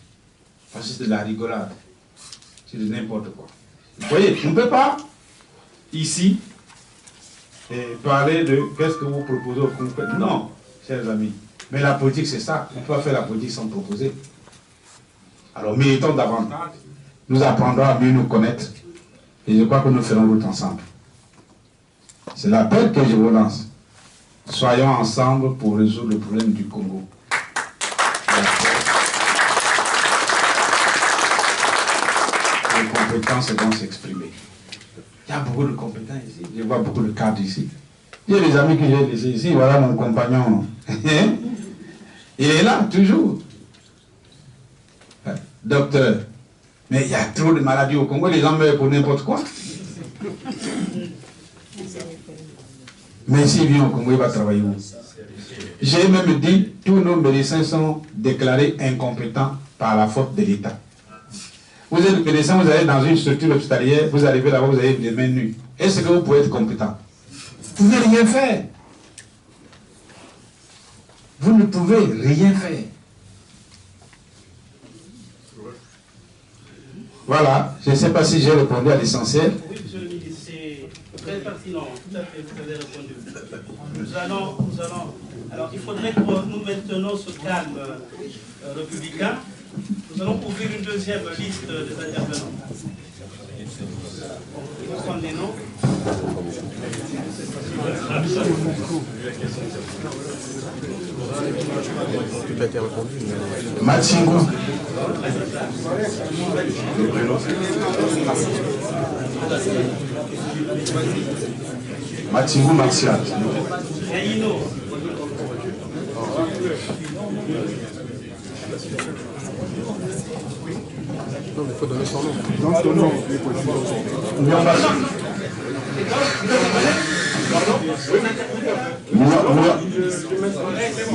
Parce que c'est de la rigolade. C'est de n'importe quoi. Vous voyez, on ne peut pas, ici, parler de qu'est-ce que vous proposez au Congo. Non, chers amis. Mais la politique, c'est ça. On ne peut pas faire la politique sans proposer. Alors, militons davantage. Nous apprendrons à mieux nous connaître. Et je crois que nous ferons route ensemble. C'est l'appel que je vous lance. Soyons ensemble pour résoudre le problème du Congo. Les compétences vont s'exprimer. Il y a beaucoup de compétences ici. Je vois beaucoup de cadres ici. J'ai des amis que j'ai laissés ici. Voilà mon compagnon. Il est là, toujours. Docteur. Mais il y a trop de maladies au Congo. Les gens meurent pour n'importe quoi. Mais s'il vient au Congo, il va travailler où? J'ai même dit, tous nos médecins sont déclarés incompétents par la faute de l'État. Vous êtes médecin, vous allez dans une structure hospitalière, vous arrivez là-bas, vous avez les mains nues. Est-ce que vous pouvez être compétent? Vous ne pouvez rien faire. Vous ne pouvez rien faire. Voilà, je ne sais pas si j'ai répondu à l'essentiel. Oui, monsieur le ministre, c'est très pertinent, tout à fait, vous avez répondu. Alors, il faudrait que nous maintenons ce calme républicain. Nous allons ouvrir une deuxième liste des intervenants. Il faut prendre les noms. Tout a été répondu. Matsingo. Matsingo Martial. Gaïno. Non, mais il faut donner son nom. Non, ton nom.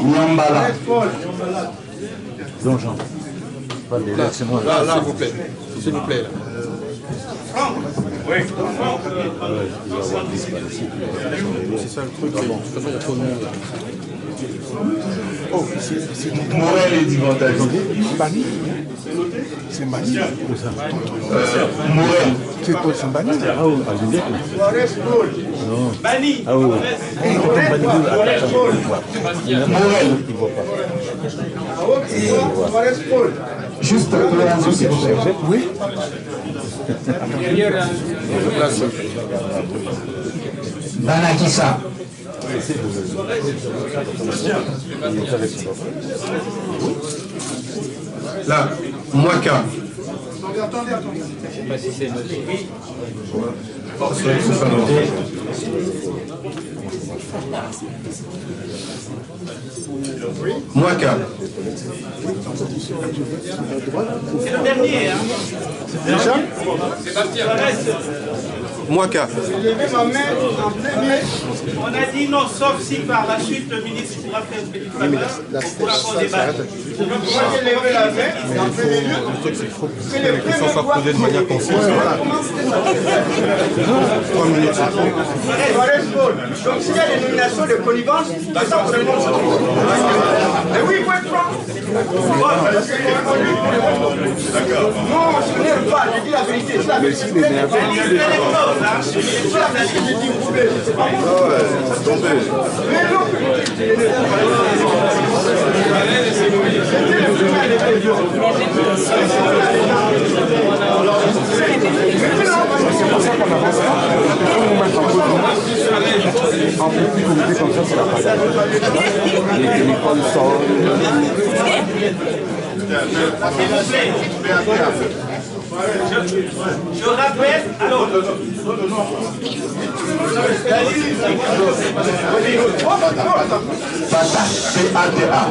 Niambala. Jean. Là, c'est moi. Là, s'il vous plaît. S'il vous plaît, là. Oui. C'est ça le truc. C'est bon. De toute façon, il y a trop de monde. Oh, c'est Morel et Divantage. Bani. C'est Bani. Morel. Tu es Paul Sambani. Ah oui, je dis que. Non. Bani. Ah oui. Morel. Il ne voit pas. Juste Oui. Banakissa. Là, Mwaka. Attendez. Je ne sais pas si c'est noté. Mwaka. C'est le dernier, hein? Déjà? Sébastien. Mwaka. J'ai levé ma main en premier. On a dit non, sauf si par la suite le ministre pourra faire une petite faveur. On pourra pas débattre. Moi j'ai levé la main en premier lieu. C'est le premier soit posé de manière consciente. 3 minutes. Donc s'il y a des nominations de connivence, ça pour le monde. Mais oui, il faut être franc. Non, je n'aime pas, je dis la vérité. C'est la vérité. C'est pour ça qu'on avance. Il faut nous mettre en cause. En petit comité comme ça, c'est la patate. Les téléphones sortent. Je rappelle, alors. Pata. P-A-T-A.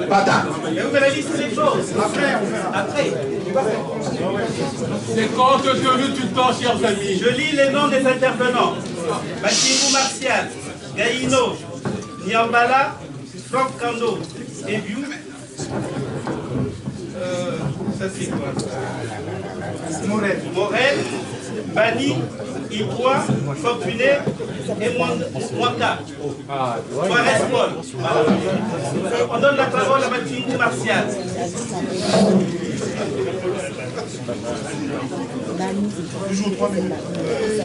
Pata. Mais vous allez lister les choses. Après. C'est compte tenu tout le temps, chers amis. Je lis les noms des intervenants. Mathieu Martial, Gaïno, Niambala, Franck Kando, Ebiou, Ça c'est quoi? Morel, Bani, Ipois, Fortuné et Mwaka. Juarez Paul. Voilà. On donne la parole à Mathilde Martial. Toujours 3 minutes.